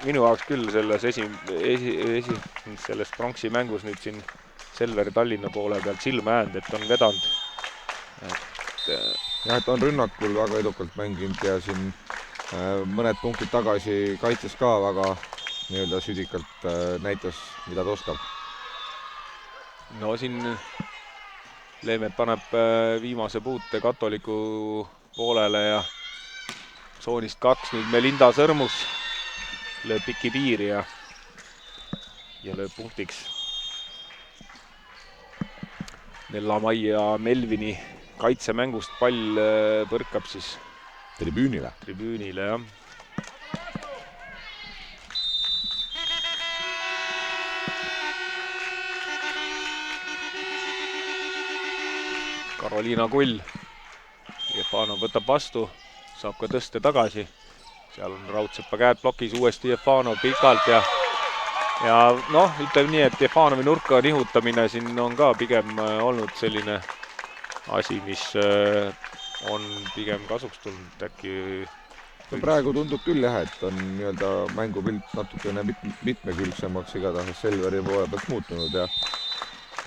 Speaker 1: minu jaoks küll selles pronksi mängus nüüd siin Selveri Tallinna poole pealt silma jäänud, et on vedanud.
Speaker 2: Et on rünnakul väga edukalt mänginud ja siin mõned punktid tagasi kaitses ka väga nii-öelda südikalt näitas, mida ta oskab.
Speaker 1: No siin Leemet paneb viimase puute Katoliku poolele ja tsoonist 2 nüüd Melinda Sõrmus lööb piki piiri ja lööb punktiks. Nella-Maia Melvini kaitsemängust pall põrkab siis
Speaker 2: tribüünile,
Speaker 1: jah. Karoliina Kull. Jefanov võtab vastu, saab ka tõste tagasi. Seal on Raudsepa käed plokis, uuesti Jefanov pikalt ja ütleme nii, et Jefanovi nurka nihutamine siin on ka pigem olnud selline asi, mis on pigem kasuks tulnud äkki.
Speaker 2: Praegu tundub küll jah, et on nii-öelda mängupilt natukene mitmekülgsemaks igatahes Selveri poole pealt muutunud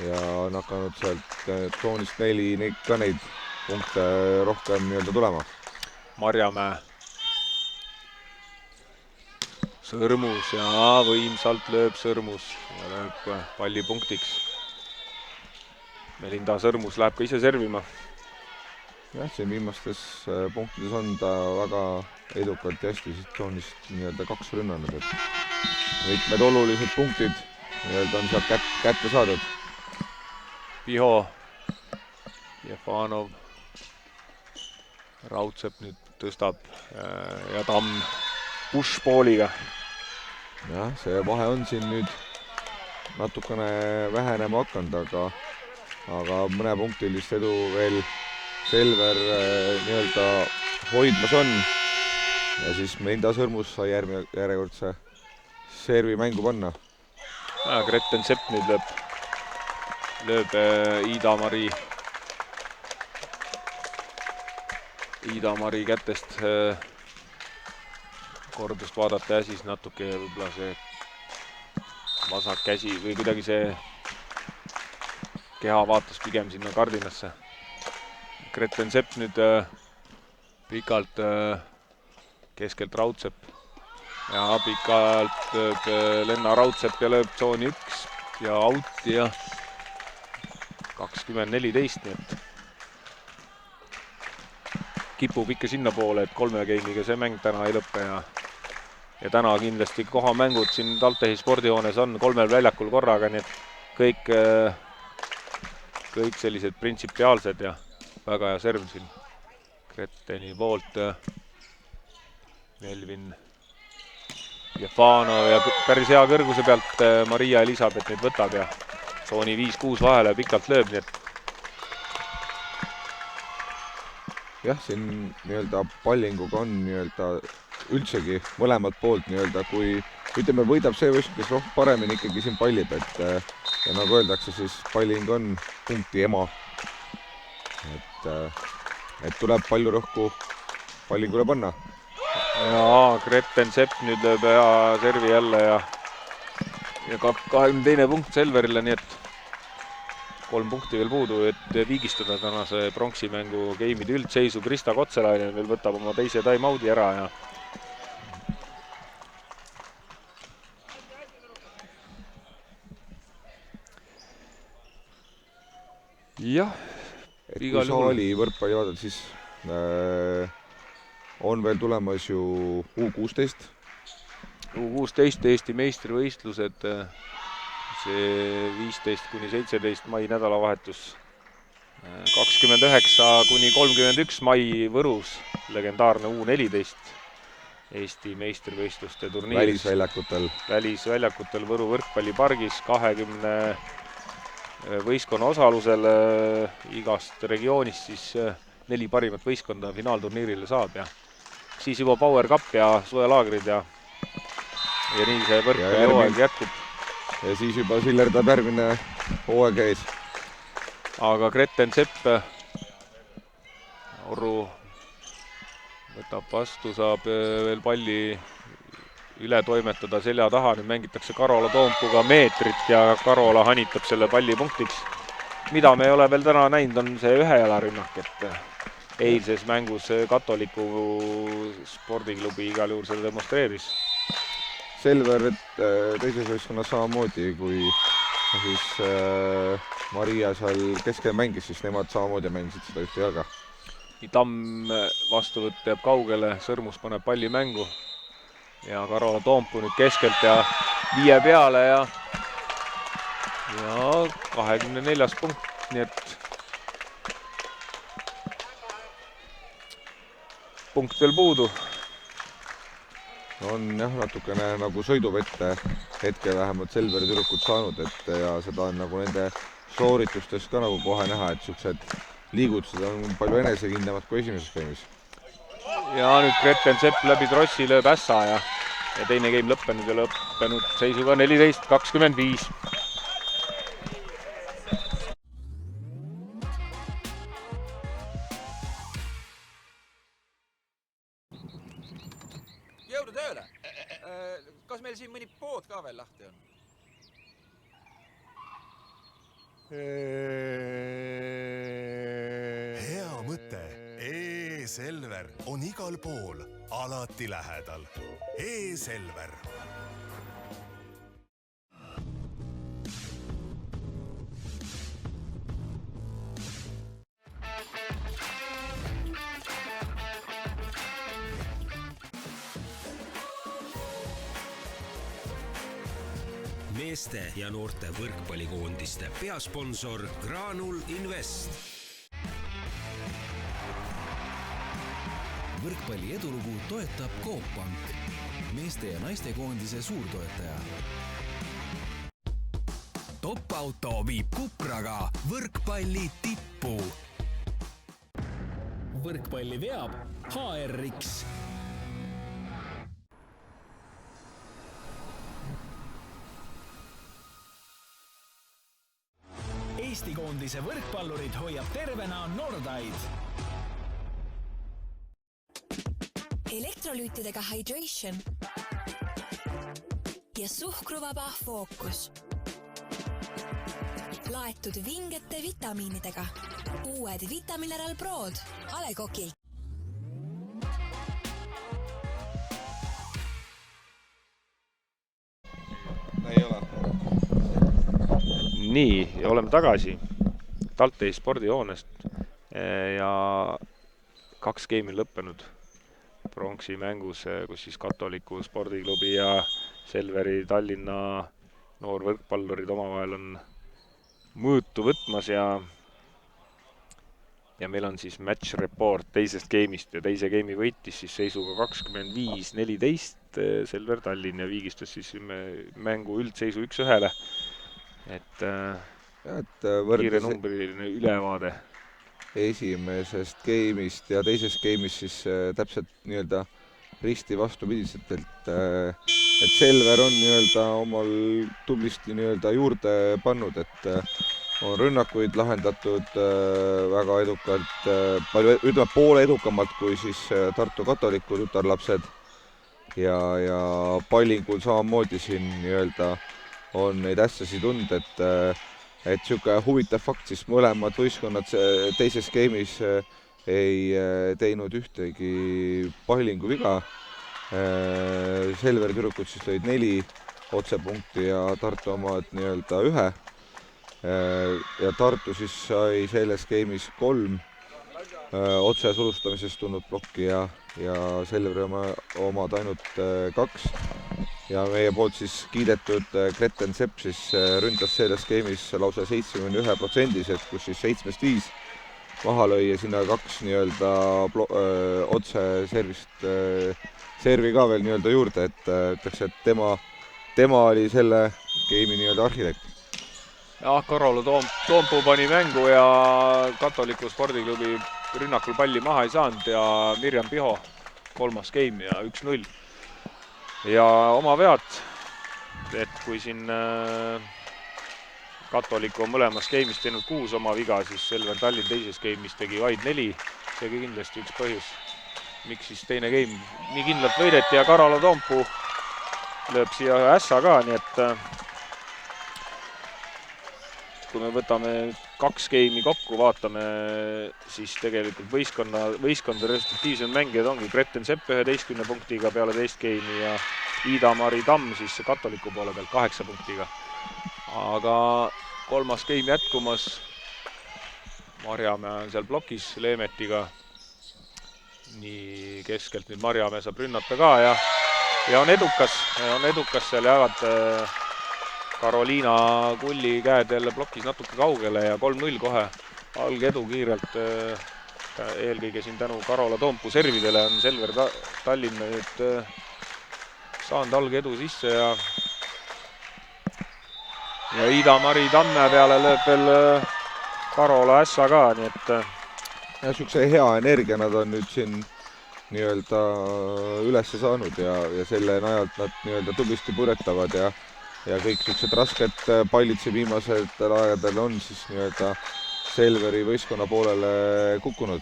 Speaker 2: ja on hakanud sealt tsoonist 4 ka neid punkte rohkem nii-öelda tulema.
Speaker 1: Marjamäe. Sõrmus ja võimsalt lööb Sõrmus ja lööb palli punktiks. Melinda Sõrmus läheb ka ise servima.
Speaker 2: Jah, siin viimastes punktides on ta väga edukalt ja hästi tsoonist nii-öelda 2 rünnanud, et mitmed olulised punktid nii-öelda on sealt kätte saadud.
Speaker 1: Piho, Jefanov, Raudsepp nüüd tõstab ja Tamm push-pooliga.
Speaker 2: Jah, see vahe on siin nüüd natukene vähenema hakanud, aga mõnepunktilist edu veel Selver nii-öelda hoidmas on. Ja siis Menda Sõrmus sai järjekordse servi mängu panna.
Speaker 1: Gretten Sepp nüüd lööb Iidamari kätest kordust vaadata ja siis natuke võib-olla see vasak käsi või kuidagi see keha vaatas pigem sinna kardinasse. Gretten Sepp nüüd pikalt keskelt Raudsepp ja pikalt lööb Lenna Raudsepp ja lööb tsooni 1 ja outi ja 20-14, nii et kipub ikka sinna poole, et 3 game'iga see mäng täna ei lõppe ja täna kindlasti kohamängud siin TalTechi spordihoones on 3 väljakul korraga, nii et kõik sellised printsipiaalsed ja väga hea serv siin Gretteni poolt. Melvin Jefanov ja päris hea kõrguse pealt Maria Elisabeth nüüd võtab ja tsooni 5-6 vahele pikalt lööb, nii et
Speaker 2: jah, siin nii-öelda pallinguga on nii-öelda üldsegi mõlemalt poolt nii-öelda, kui ütleme, võidab see võistlus, kes rohkem paremini ikkagi siin pallib, et ja nagu öeldakse, siis palling on punkti ema. Et tuleb palju rõhku pallingule panna.
Speaker 1: Ja Gretten Sepp nüüd lööb hea servi jälle ja 22. punkt Selverile, nii et 3 punkti veel puudu, et viigistada tänase pronksimängu game'ide üldseisu. Krista Kotselainen veel võtab oma teise time-out'i ära ja jah,
Speaker 2: kui saali võrkpalli vaadata, siis on veel tulemas ju U16.
Speaker 1: U16 Eesti meistrivõistlused, see 15-17 mai nädalavahetus, 29-31 mai Võrus, legendaarne U14 Eesti meistrivõistluste turniiris. Välisväljakutel Võru võrkpallipargis 20 võistkonna osalusel igast regioonist siis 4 parimat võistkonda finaalturniirile saab ja siis juba Power Cup ja suvelaagrid ja nii see võrkpalli hooaeg jätkub.
Speaker 2: Ja siis juba sillerdab järgmine hooaeg ees.
Speaker 1: Aga Gretten Sepp Orru võtab vastu, saab veel palli üle toimetada selja taha, nüüd mängitakse Karola Toompuga meetrit ja Karola hanitab selle palli punktiks. Mida me ei ole veel täna näinud, on see ühejalarünnak, et eilses mängus Katoliku spordiklubi igal juhul seda demonstreeris.
Speaker 2: Selver, et teises võistkonnas samamoodi, kui siis Maria seal keskel mängis, siis nemad samamoodi mängisid seda ühte jalga.
Speaker 1: Tamm vastuvõtt jääb kaugele, Sõrmus paneb palli mängu ja Karola Toompuu nüüd keskelt ja 5 peale ja 24 punkt, nii et punkt veel puudu.
Speaker 2: On jah, natukene nagu sõiduvette hetke vähemalt Selveri tüdrukud saanud, et ja seda on nagu nende sooritustes ka nagu kohe näha, et sellised liigutused on palju enesekindlamad kui esimeses game'is.
Speaker 1: Ja nüüd Gretten Sepp läbi trossi lööb ässa ja teine game lõppenud ja lõppenud seisuga 14-25.
Speaker 3: Jõudu tööle! Kas meil siin mõni pood ka veel lahti on?
Speaker 4: Hea mõte. E-Selver on igal pool, alati lähedal. E-Selver.
Speaker 5: meeste ja noorte võrkpallikoondiste peasponsor Graanul Invest.
Speaker 6: Võrkpalli edulugu toetab Coop Pank, meeste ja naistekoondise suurtoetaja.
Speaker 8: Top Auto viib Kupraga võrkpalli tippu.
Speaker 9: Võrkpalli veab HRX. Eesti koondise võrkpallurid hoiab tervena Nordaid.
Speaker 7: Elektrolüütidega Hydration ja suhkruvaba Fookus. Laetud vingete vitamiinidega. Uued Vitamineral Prod A. Le Coq'ilt.
Speaker 2: Ei ole.
Speaker 1: Nii, ja oleme tagasi TalTei spordihoonest ja 2 geimi lõppenud pronksi mängus, kus siis Katoliku spordiklubi ja Selveri Tallinna noorvõrkpallurid omavahel on mõõtu võtmas ja meil on siis match report teisest geimist ja teise geimi võitis siis seisuga 25-14 Selver Tallinn ja viigistas siis mängu üldseisu 1-1. Et kiire numbriline ülevaade
Speaker 2: esimesest geimist ja teisest geimist siis täpselt nii-öelda risti vastupidiselt, et Selver on nii-öelda omal tublisti nii-öelda juurde pannud, et on rünnakuid lahendatud väga edukalt, palju, ütleme poole edukamalt kui siis Tartu Katoliku tütarlapsed ja pallingul samamoodi siin nii-öelda on neid ässasi tund, et siuke huvitav fakt, siis mõlemad võistkonnad teises geimis ei teinud ühtegi pallingu viga. Selveri tüdrukud siis lõid 4 otsepunkti ja Tartu omad nii-öelda 1. Ja Tartu siis sai selles geimis 3 otse sulustamisest tulnud plokki ja Selveri omad ainult 2. Ja meie poolt siis kiidetud Gretten Sepp siis ründas selles geimis lausa 71%, kus siis 7-5 maha lõi ja sinna 2 nii-öelda otse servi ka veel nii-öelda juurde, et ütleks, et tema oli selle geimi nii-öelda arhitekt.
Speaker 1: Ja Karolo Toompuu pani mängu ja Katoliku spordiklubi rünnakul palli maha ei saanud ja Mirjam Piho 3. geim ja 1-0. Ja oma vead, et kui siin Katoliku on mõlemas geimis teinud 6 oma viga, siis Selver Tallinn teises geimis tegi vaid 4. Seegi kindlasti üks põhjus, miks siis teine geim nii kindlalt võideti ja Karolo Toompuu lööb siia ässa ka, nii et kui me võtame 2 geimi kokku, vaatame, siis tegelikult võistkonna resultatiivsed mängijad ongi Gretten Sepp 11 punktiga peale teist geimi ja Ida-Mari Tamm siis Katoliku poole pealt 8 punktiga. Aga 3. geim jätkumas. Marjamäe on seal plokis Leemetiga. Nii keskelt nüüd Marjamäe saab rünnata ka ja on edukas seal jäävad Karoliina Kulli käed jälle plokis natuke kaugele ja 3-0 kohe algedu kiirelt. Eelkõige siin tänu Karola Toompuu servidele on Selver Tallinn nüüd saanud algedu sisse ja Ida-Mari Tamme peale lööb veel Karola ässa ka, nii et
Speaker 2: ja niisuguse hea energia nad on nüüd siin nii-öelda ülesse saanud ja selle najalt nad nii-öelda tublisti põretavad ja kõik niisugused rasked pallid siin viimased aegadel on siis nii-öelda Selveri võistkonna poolele kukkunud.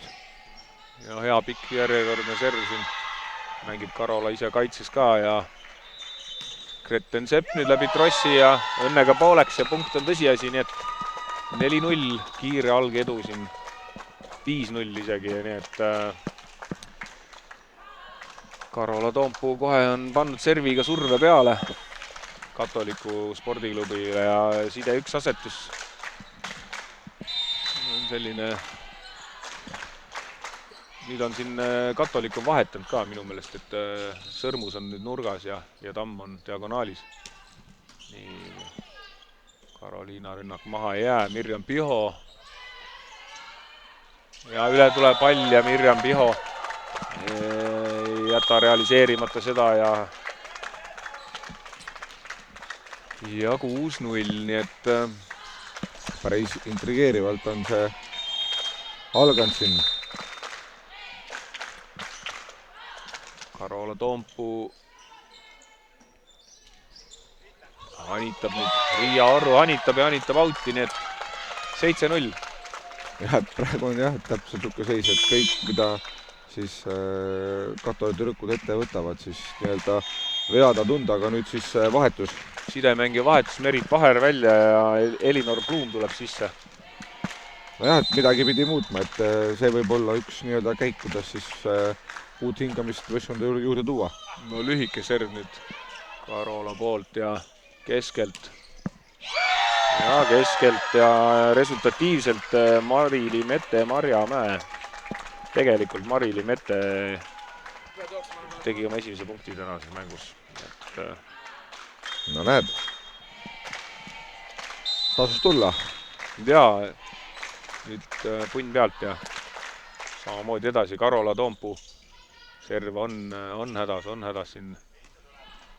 Speaker 1: Ja hea pikk järjekordne serv siin mängib Karola ise kaitses ka ja Gretten Sepp nüüd läbi trossi ja õnnega pooleks ja punkt on tõsiasi, nii et 4-0 kiire algedu siin, 5-0 isegi, nii et Karola Toompuu kohe on pannud serviga surve peale Katoliku spordiklubile ja side 1 asetus on selline, nüüd on siin Katolik on vahetanud ka minu meelest, et Sõrmus on nüüd nurgas ja Tamm on diagonaalis. Nii Karoliina rünnak maha ei jää, Mirjam Piho. Ja üle tuleb pall ja Mirjam Piho ei jäta realiseerimata seda ja 6-0, nii et
Speaker 2: päris intrigeerivalt on see alganud siin.
Speaker 1: Karola Toompuu hanitab nüüd, Riia Orru hanitab ja hanitab auti, nii et 7-0.
Speaker 2: Jah, praegu on jah, täpselt niisugune seis, et kõik, mida siis Katoli tüdrukud ette võtavad, siis nii-öelda veada tunda, aga nüüd siis vahetus.
Speaker 1: Sidemängija vahetus, Merit Vaher välja ja Elinor Blum tuleb sisse.
Speaker 2: Nojah, et midagi pidi muutma, et see võib olla üks nii-öelda käik, kuidas siis uut hingamist võistkonda juurde tuua.
Speaker 1: No lühike serv nüüd Karola poolt ja keskelt. Ja keskelt ja resultatiivselt Marili Mette Marjamäe. Tegelikult Marili Mette tegi oma esimese punkti tänases mängus.
Speaker 2: No näed, tasus tulla.
Speaker 1: Jaa, nüüd punn pealt ja samamoodi edasi. Karola Toompuu serv on hädas siin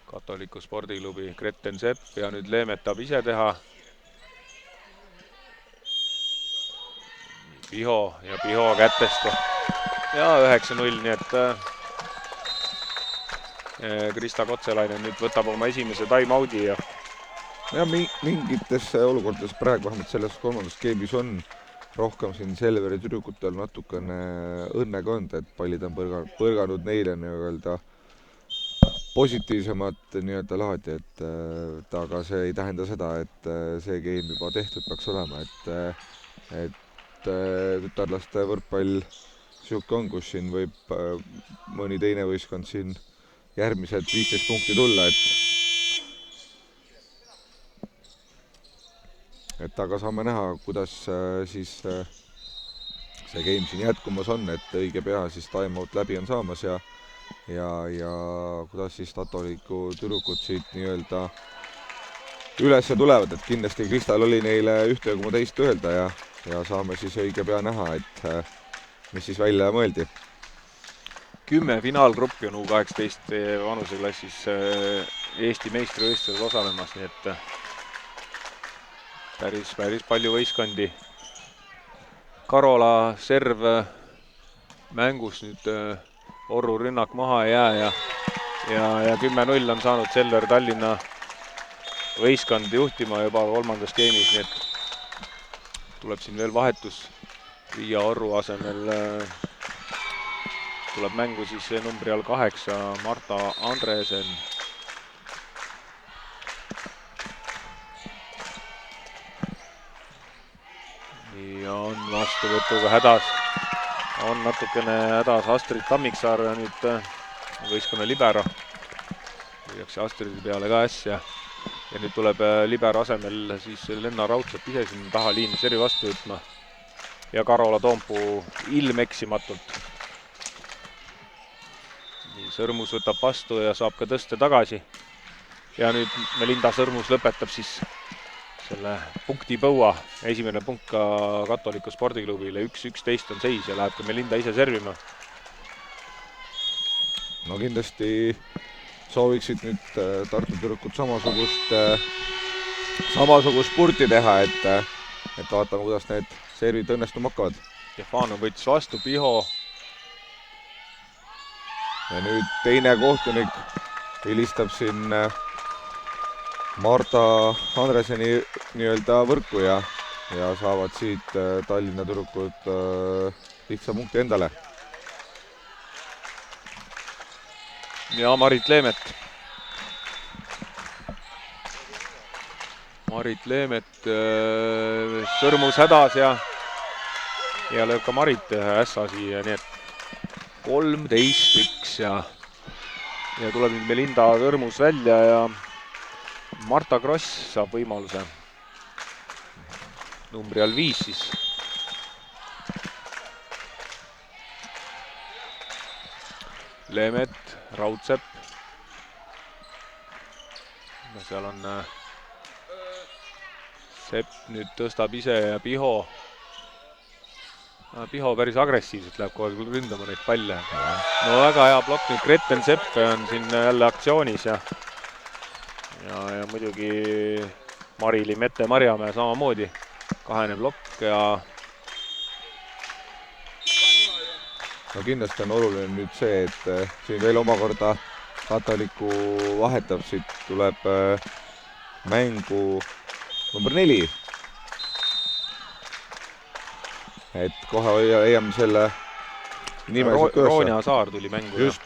Speaker 1: Katoliku spordiklubi Greten Sepp ja nüüd Leemetab ise teha. Piho ja Piho kätest ja 9-0, nii et Krista Kotselainen nüüd võtab oma esimese time-out'i ja
Speaker 2: mingites olukordades praegu vähemalt selles kolmandas skeemis on rohkem siin Selveri tüdrukutel natukene õnnega olnud, et pallid on põrganud neile nii-öelda positiivsemat nii-öelda laadi, et aga see ei tähenda seda, et see game juba tehtud peaks olema, et tütarlaste võrkpall siuke on, kus siin võib mõni teine võistkond siin järgmised 15 punkti tulla, et aga saame näha, kuidas siis see game siin jätkumas on, et õige pea siis time-out läbi on saamas ja kuidas siis Katoliku tüdrukud siit nii-öelda üles tulevad, et kindlasti Kristal oli neile ühte koma teist öelda ja saame siis õige pea näha, et mis siis välja mõeldi.
Speaker 1: 10 finaalgruppi on U18 vanuseklassis Eesti meistrivõistlusel osalemas, nii et päris palju võistkondi. Karola serv mängus nüüd Orru rünnak maha ei jää ja 10-0 on saanud Selver Tallinna võistkond juhtima juba kolmandas skeemis, nii et tuleb siin veel vahetus. Riia Orru asemel tuleb mängu siis numbri all 8 Marta Andresen. Nii on vastuvõtuga hädas. On natukene hädas Astrid Tammiksaar ja nüüd võistkonna libero. Lüüakse Astridi peale ka äsja. Ja nüüd tuleb libero asemel siis Lenna Raudsepp ise siin taha liini servi vastu võtma. Ja Karola Toompuu ilmeksimatult. Nii, Sõrmus võtab vastu ja saab ka tõste tagasi. Ja nüüd Melinda Sõrmus lõpetab siis selle punkti põua. Esimene punkt ka Katoliku spordiklubile. 1-11 on seis ja läheb ka Melinda ise servima.
Speaker 2: No kindlasti sooviksid nüüd Tartu tüdrukud samasugust spurti teha, et vaatame, kuidas need servid õnnestuma hakkavad.
Speaker 1: Stefanov võttis vastu, Piho.
Speaker 2: Ja nüüd teine kohtunik vilistab siin Marta Andreseni nii-öelda võrku ja saavad siit Tallinna tüdrukud lihtsa punkti endale.
Speaker 1: Ja Marit Leemet. Marit Leemet Sõrmus hädas ja lööb ka Marit ässa siia, nii et 13-1 ja tuleb nüüd Melinda Sõrmus välja ja Marta Kross saab võimaluse. Numbri all 5 siis. Leemet, Raudsepp. No seal on Sepp nüüd tõstab ise ja Piho päris agressiivselt läheb kogu aeg ründama neid palle. No väga hea plokk nüüd, Gretten Sepp on siin jälle aktsioonis ja muidugi Marili Mette Marjamäe samamoodi. Kahene plokk ja
Speaker 2: no kindlasti on oluline nüüd see, et siin veel omakorda Katoliku vahetab, siit tuleb mängu number 4. Et kohe leiame selle nimesid köösse.
Speaker 1: Roonia Saar tuli mängu.
Speaker 2: Just.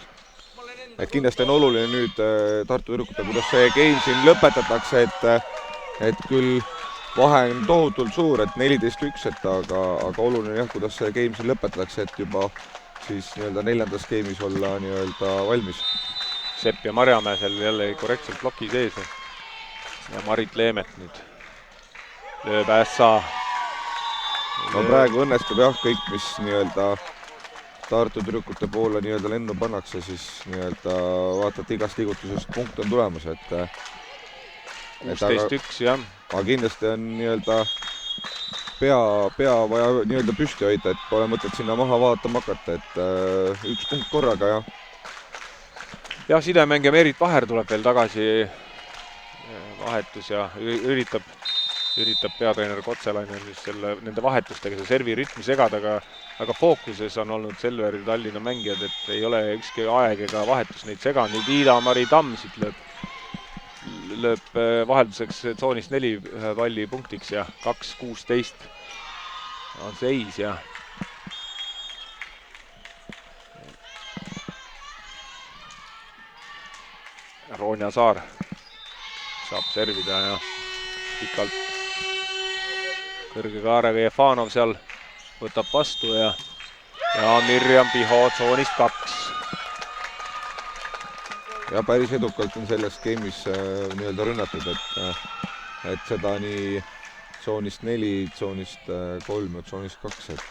Speaker 2: Et kindlasti on oluline nüüd Tartu Tüdrukute, kuidas see game siin lõpetatakse, et küll vahe on tohutult suur, et 14-1, aga oluline jah, kuidas see game siin lõpetatakse, et juba siis nii-öelda 4. game'is olla nii-öelda valmis.
Speaker 1: Sepp ja Marjamäe seal jälle korrektselt ploki sees. Ja Marit Leemet nüüd lööb ässa.
Speaker 2: No praegu õnnestub jah kõik, mis nii-öelda Tartu Tüdrukute poole nii-öelda lennu pannakse, siis nii-öelda vaatad igast liigutusest punkt on tulemas, et
Speaker 1: 16-1 jah.
Speaker 2: Aga kindlasti on nii-öelda pea vaja nii-öelda püsti hoida, et pole mõtet sinna maha vaatama hakata, et 1 punkt korraga ja.
Speaker 1: Jah, sidemängija Merit Vaher tuleb veel tagasi vahetus ja üritab peatreener Kotselainen nende vahetustega see servi rütmi segada, aga fookuses on olnud Selveri Tallinna mängijad, et ei ole ükski aeg ega vahetus neid seganud. Nüüd Ida-Mari Tamm siit lööb vahelduseks tsoonis 4 ühe palli punktiks ja 2-16 on seis ja Roonia Saar saab servida ja pikalt kõrge kaarega Jefanov seal võtab vastu ja Mirjam Piho tsoonist 2.
Speaker 2: Ja päris edukalt on selles game'is nii-öelda rünnatud, et seda nii tsoonist 4, tsoonist 3 ja tsoonist 2, et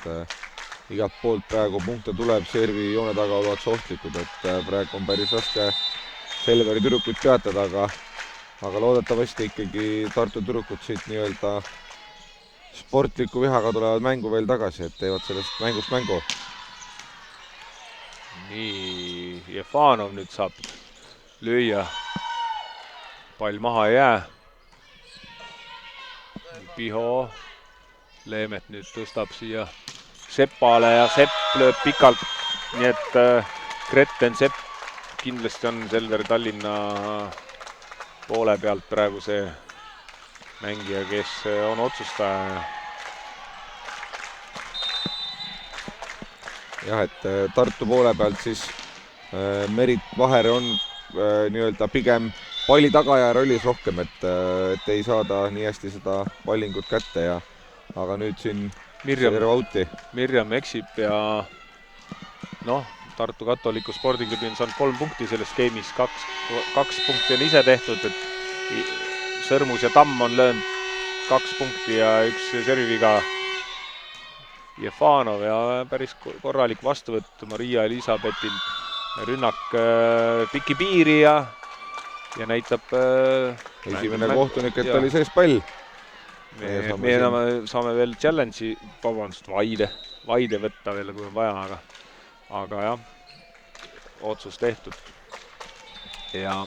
Speaker 2: igalt poolt praegu punkte tuleb, servi joone taga olevad sohtlikud, et praegu on päris raske Selveri tüdrukuid peatada, aga loodetavasti ikkagi Tartu tüdrukud siit nii-öelda sportliku vihaga tulevad mängu veel tagasi, et teevad sellest mängust mängu.
Speaker 1: Nii, Jefanov nüüd saab lüüa. Pall maha ei jää. Piho. Leemet nüüd tõstab siia Sepale ja Sepp lööb pikalt. Nii et Gretten Sepp kindlasti on Selver Tallinna poole pealt praegu see mängija, kes on otsustaja.
Speaker 2: Jah, et Tartu poole pealt siis Merit Vaher on nii-öelda pigem palli tagaja rollis rohkem, et ei saada nii hästi seda pallingut kätte ja aga nüüd siin
Speaker 1: Mirjam eksib ja Tartu Katoliku spordiklubi on saanud 3 punkti selles game'is, 2 punkti on ise tehtud, et Sõrmus ja Tamm on löönud 2 punkti ja 1 serviviga Jefanov ja päris korralik vastuvõtt Maria Elisabetil. Rünnak piki piiri ja näitab
Speaker 2: esimene kohtunik, et oli sees pall.
Speaker 1: Me saame veel challenge'i, vaide võtta veel, kui on vaja, aga jah, otsus tehtud. Ja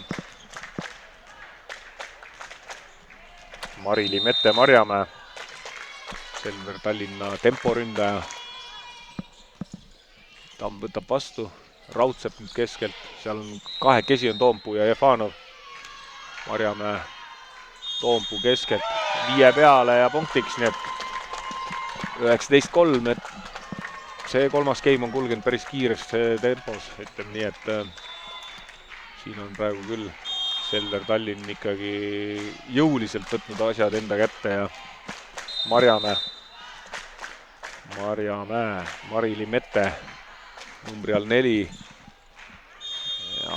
Speaker 1: Marili Mette Marjamäe, Selver Tallinna temporündaja. Tamm võtab vastu, Raudsepp nüüd keskelt, seal on kahekesi on Toompuu ja Jefanov. Marjamäe Toompuu keskelt, 5 peale ja punktiks, nii et 19-3, et see 3. game on kulgenud päris kiires tempos, ütleme nii, et siin on praegu küll Selver Tallinn ikkagi jõuliselt võtnud asjad enda kätte ja Marjamäe, Marili Mette numbri all 4 ja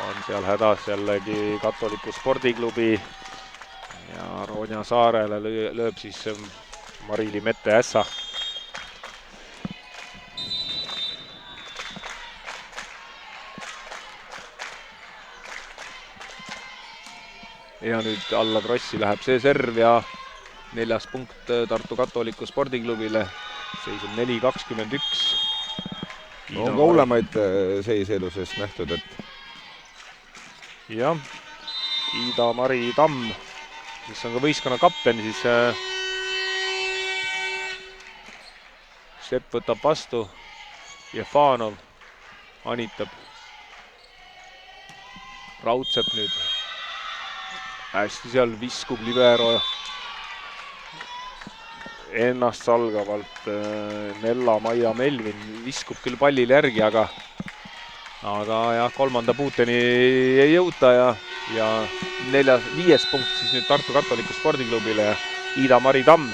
Speaker 1: on seal hädas jällegi Katoliku spordiklubi ja Roonia Saarele lööb siis Marili Mette ässa. ja nüüd alla krossi läheb see serv ja 4. punkt Tartu Katoliku spordiklubile. Seis on 4-21.
Speaker 2: On ka hullemaid seis elu seest nähtud, et
Speaker 1: jah, Ida-Mari Tamm, mis on ka võistkonna kapten, siis Sepp võtab vastu, Jefanov anitab, Raudsepp nüüd hästi seal viskub libero ennast salgavalt. Nella-Maia Melvin viskub küll pallile järgi, aga jah, 3. puuteni ei jõuta ja 5. punkt siis nüüd Tartu Katoliku spordiklubile ja Ida-Mari Tamm.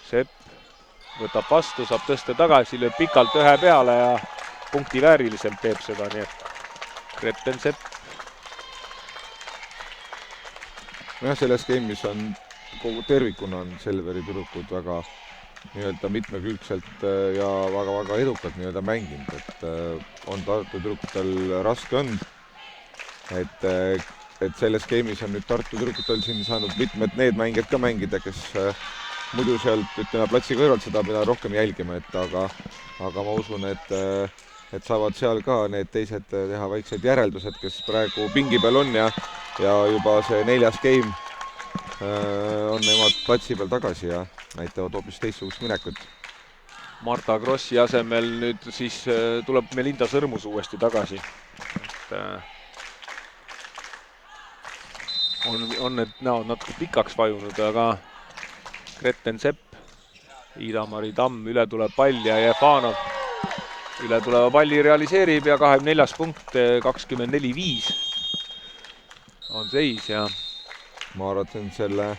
Speaker 1: Sepp võtab vastu, saab tõsta tagasi, lööb pikalt ühe peale ja punkti vääriliselt teeb seda, nii et Kreten Sepp.
Speaker 2: jah, selles game'is on kogu tervikuna on Selveri tüdrukud väga nii-öelda mitmekülgselt ja väga-väga edukalt nii-öelda mänginud, et on Tartu tüdrukutel raske olnud, et selles game'is on nüüd Tartu tüdrukutel siin saanud mitmed need mängijad ka mängida, kes muidu sealt ütleme platsi kõrvalt seda mida rohkem jälgima, et aga ma usun, et saavad seal ka need teised teha väiksed järeldused, kes praegu pingi peal on ja juba see 4. game on nemad platsi peal tagasi ja näitavad hoopis teistsugust minekut.
Speaker 1: Marta Krossi asemel nüüd siis tuleb Melinda Sõrmus uuesti tagasi. On need näod natuke pikaks vajunud, aga Kreten Sepp, Ida-Mari Tamm, üle tuleb pall ja Jefanov üle tuleva palli realiseerib ja 24. punkt, 24-5 on seis ja
Speaker 2: ma arvan, selle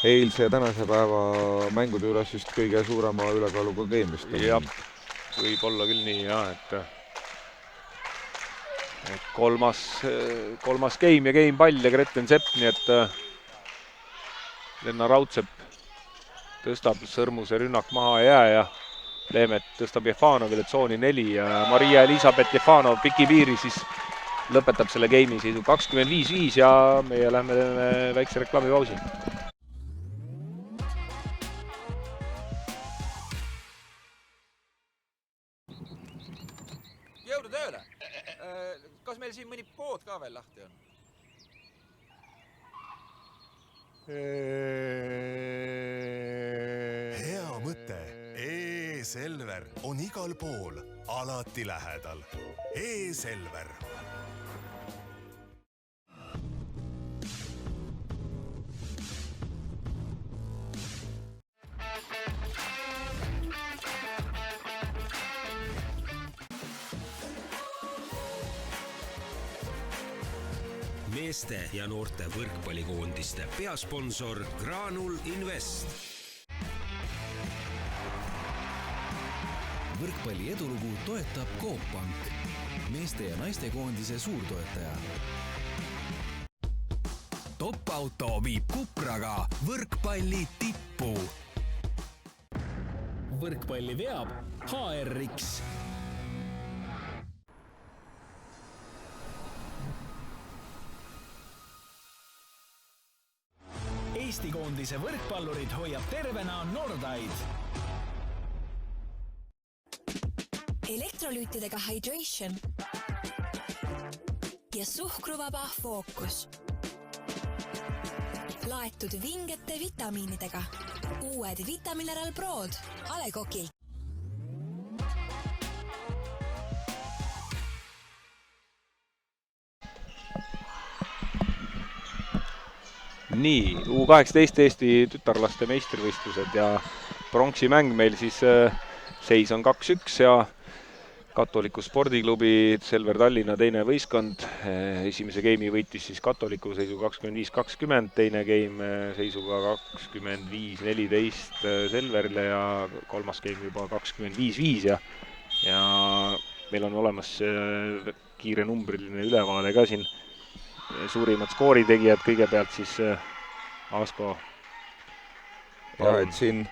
Speaker 2: eilse ja tänase päeva mängude juures vist kõige suurema ülekaaluga game'ist.
Speaker 1: jah, võib olla küll nii, et kolmas game ja game pall ja Kreten Sepp, nii et Lenna Raudsepp tõstab Sõrmuse rünnak maha ei jää ja Leemet tõstab Jefanovile tsooni 4 ja Maria Elisabeth Jefanov piki piiri siis lõpetab selle game'i seisu 25-5 ja meie lähme väikse reklaamipausi.
Speaker 3: Jõudu tööle! Kas meil siin mõni pood ka veel lahti on?
Speaker 4: Hea mõte. E-Selver on igal pool, alati lähedal. E-Selver.
Speaker 5: Meeste ja noorte võrkpallikoondiste peasponsor Graanul Invest.
Speaker 6: Võrkpalli edulugu toetab Coop Pank, meeste ja naiste koondise suurtoetaja.
Speaker 8: Top auto viib Kupraga võrkpalli tippu.
Speaker 9: Võrkpalli veab HRX. Eesti koondise võrkpallurid hoiab tervena Nordaid.
Speaker 7: Elektrolüütidega Hydration ja suhkruvaba Fookus. Laetud vingete vitamiinidega. Uued Vitamineral Prod A. Le Coqilt.
Speaker 1: Nii, U18 Eesti tütarlaste meistrivõistlused ja pronksi mäng meil siis seis on 2-1 ja Katoliku spordiklubi Selver Tallinna teine võistkond. Esimese game'i võitis siis Katoliku seisu 25-20, teine game seisuga 25-14 Selverile ja kolmas game juba 25-5 ja meil on olemas kiire numbriline ülevaade ka siin. Suurimad skooritegijad kõigepealt siis Asko.
Speaker 2: Ja, et siin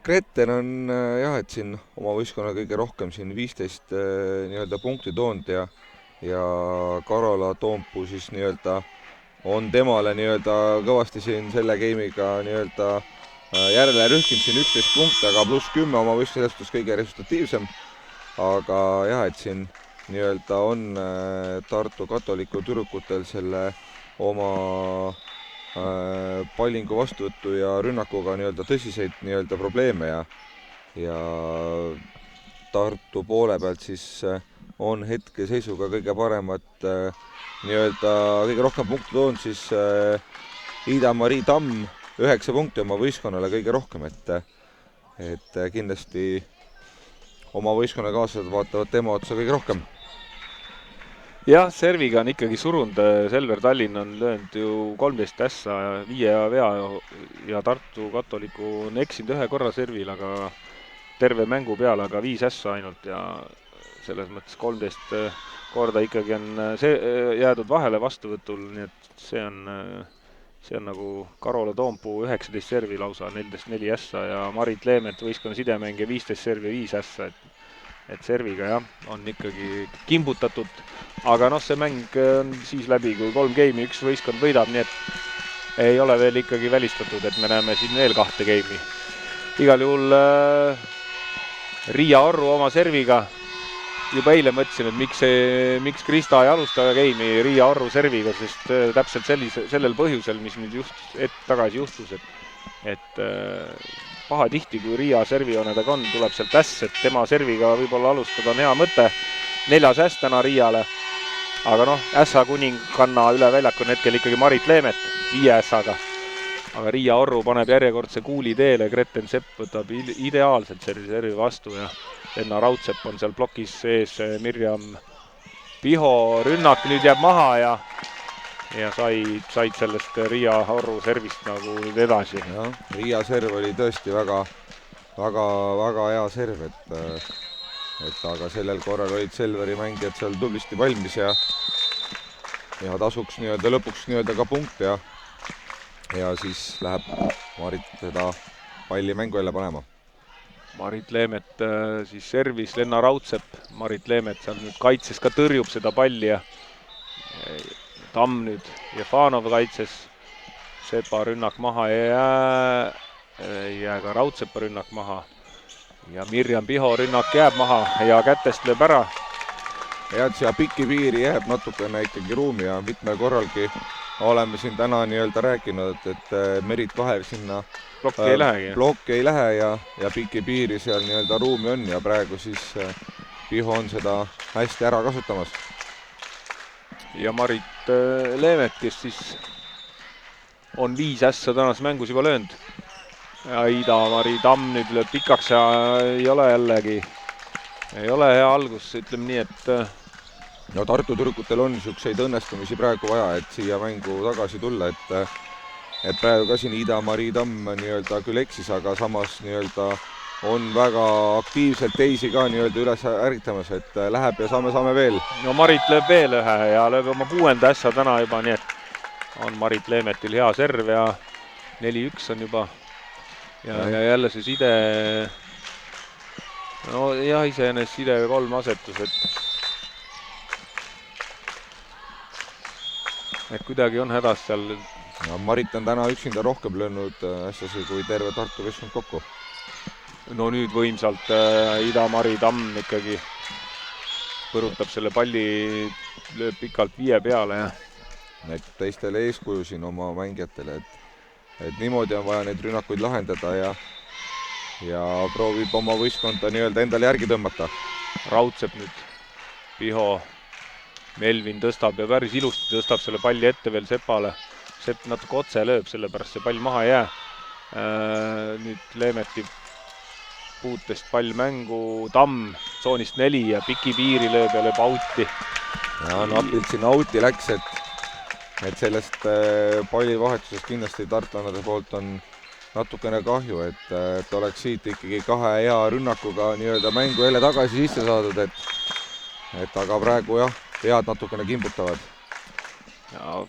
Speaker 2: Kreten on jah, et siin oma võistkonna kõige rohkem siin 15 nii-öelda punkti toonud ja ja Karola Toompuu siis nii-öelda on temale nii-öelda kõvasti siin selle game'iga nii-öelda järele rühkinud siin 11 punkti, aga +10 oma võistlusestus kõige resultatiivsem. Aga jah, et siin nii-öelda on Tartu katoliku tüdrukutel selle oma pallingu vastuvõttu ja rünnakuga nii-öelda tõsiseid nii-öelda probleeme ja Tartu poole pealt siis on hetkeseisuga kõige paremat nii-öelda kõige rohkem punkte toonud siis Ida-Marii Tamm 9 punkti oma võistkonnale kõige rohkem, et kindlasti oma võistkonnakaaslased vaatavad tema otsa kõige rohkem.
Speaker 1: Jah, serviga on ikkagi surunud, Selver Tallinn on löönud ju 13 ässa, 5 vea ja Tartu katoliku on eksinud 1 korra servil, aga terve mängu peale, aga 5 ässa ainult ja selles mõttes 13 korda ikkagi on jäädud vahele vastuvõtul, nii et see on nagu Karola Toompuu 19 servi lausa, 14-4 ässa ja Marit Leement võistkonna sidemängija 15 servi 5 ässa, et serviga jah, on ikkagi kimbutatud, aga noh, see mäng on siis läbi, kui 3 game'i üks võistkond võidab, nii et ei ole veel ikkagi välistatud, et me näeme siin veel 2 game'i. Igal juhul Riia Orru oma serviga, juba eile mõtlesin, et miks Krista ei alusta game'i Riia Orru serviga, sest täpselt sellel põhjusel, mis nüüd hetk tagasi juhtus, et pahatihti, kui Riia servijoonedega on, tuleb sealt äss, et tema serviga võib-olla alustada on hea mõte. 4. äss täna Riiale, aga noh, ässa kuninganna üle väljaku on hetkel ikkagi Marit Leemet 5 ässaga. Aga Riia Orru paneb järjekordse kuuli teele, Greten Sepp võtab ideaalselt servi vastu ja Enna Raudsepp on seal plokis ees, Mirjam Piho rünnak nüüd jääb maha ja said sellest Riia Orru servist nagu nüüd edasi.
Speaker 2: Ja, Riia serv oli tõesti väga hea serv, et aga sellel korral olid Selveri mängijad seal tublisti valmis ja tasuks nii-öelda lõpuks nii-öelda ka punkt ja siis läheb Marit seda palli mängu jälle panema.
Speaker 1: Marit Leemet siis servis, Lenna Raudsepp, Marit Leemet seal nüüd kaitses ka tõrjub seda palli ja Tamm nüüd Jefanov kaitses, Sepa rünnak maha ei jää ka Raudsepa rünnak maha ja Mirjam Piho rünnak jääb maha ja kätest lööb ära.
Speaker 2: Ja et siia pikki piiri jääb natukene ikkagi ruumi ja mitmel korralgi oleme siin täna nii-öelda rääkinud, et Merit Vaher sinna plokki ei lähe ja pikki piiri seal nii-öelda ruumi on ja praegu siis Piho on seda hästi ära kasutamas.
Speaker 1: Ja Marit Leemet, kes siis on 5 ässa tänas mängus juba löönud. Ja Ida-Marii Tamm nüüd lööb pikaks ja ei ole hea algus, ütleme nii, et
Speaker 2: no Tartu tüdrukutel on niisuguseid õnnestumisi praegu vaja, et siia mängu tagasi tulla, et praegu ka siin Ida-Marii Tamm nii-öelda küll eksis, aga samas nii-öelda on väga aktiivselt teisi ka nii-öelda üles ärgitamas, et läheb ja saame veel.
Speaker 1: No Marit lööb veel ühe ja lööb oma 6. ässa täna juba, nii et on Marit Leemetil hea serv ja 4-1 on juba ja jälle see side, no jah, iseenesest side 3 asetus, et kuidagi on hädas seal.
Speaker 2: No, Marit on täna üksinda rohkem löönud ässasi kui terve Tartu võistkond kokku.
Speaker 1: No nüüd võimsalt Ida-Marii Tamm ikkagi põrutab selle palli, lööb pikalt 5 peale ja
Speaker 2: et teistele eeskuju siin oma mängijatele, et niimoodi on vaja neid rünnakuid lahendada ja proovib oma võistkonda nii-öelda endale järgi tõmmata.
Speaker 1: Raudsepp nüüd, Piho, Melvin tõstab ja päris ilusti tõstab selle palli ette veel Sepale. Sepp natuke otse lööb, sellepärast see pall maha ei jää. Nüüd Leemeti puutest pall mängu, Tamm tsoonist 4 ja piki piiri lööb ja lööb auti.
Speaker 2: Ja napilt siin auti läks, et sellest pallivahetusest kindlasti tartlanade poolt on natukene kahju, et oleks siit ikkagi 2 hea rünnakuga nii-öelda mängu jälle tagasi sisse saadud, et aga praegu jah, vead natukene kimbutavad.
Speaker 1: Ja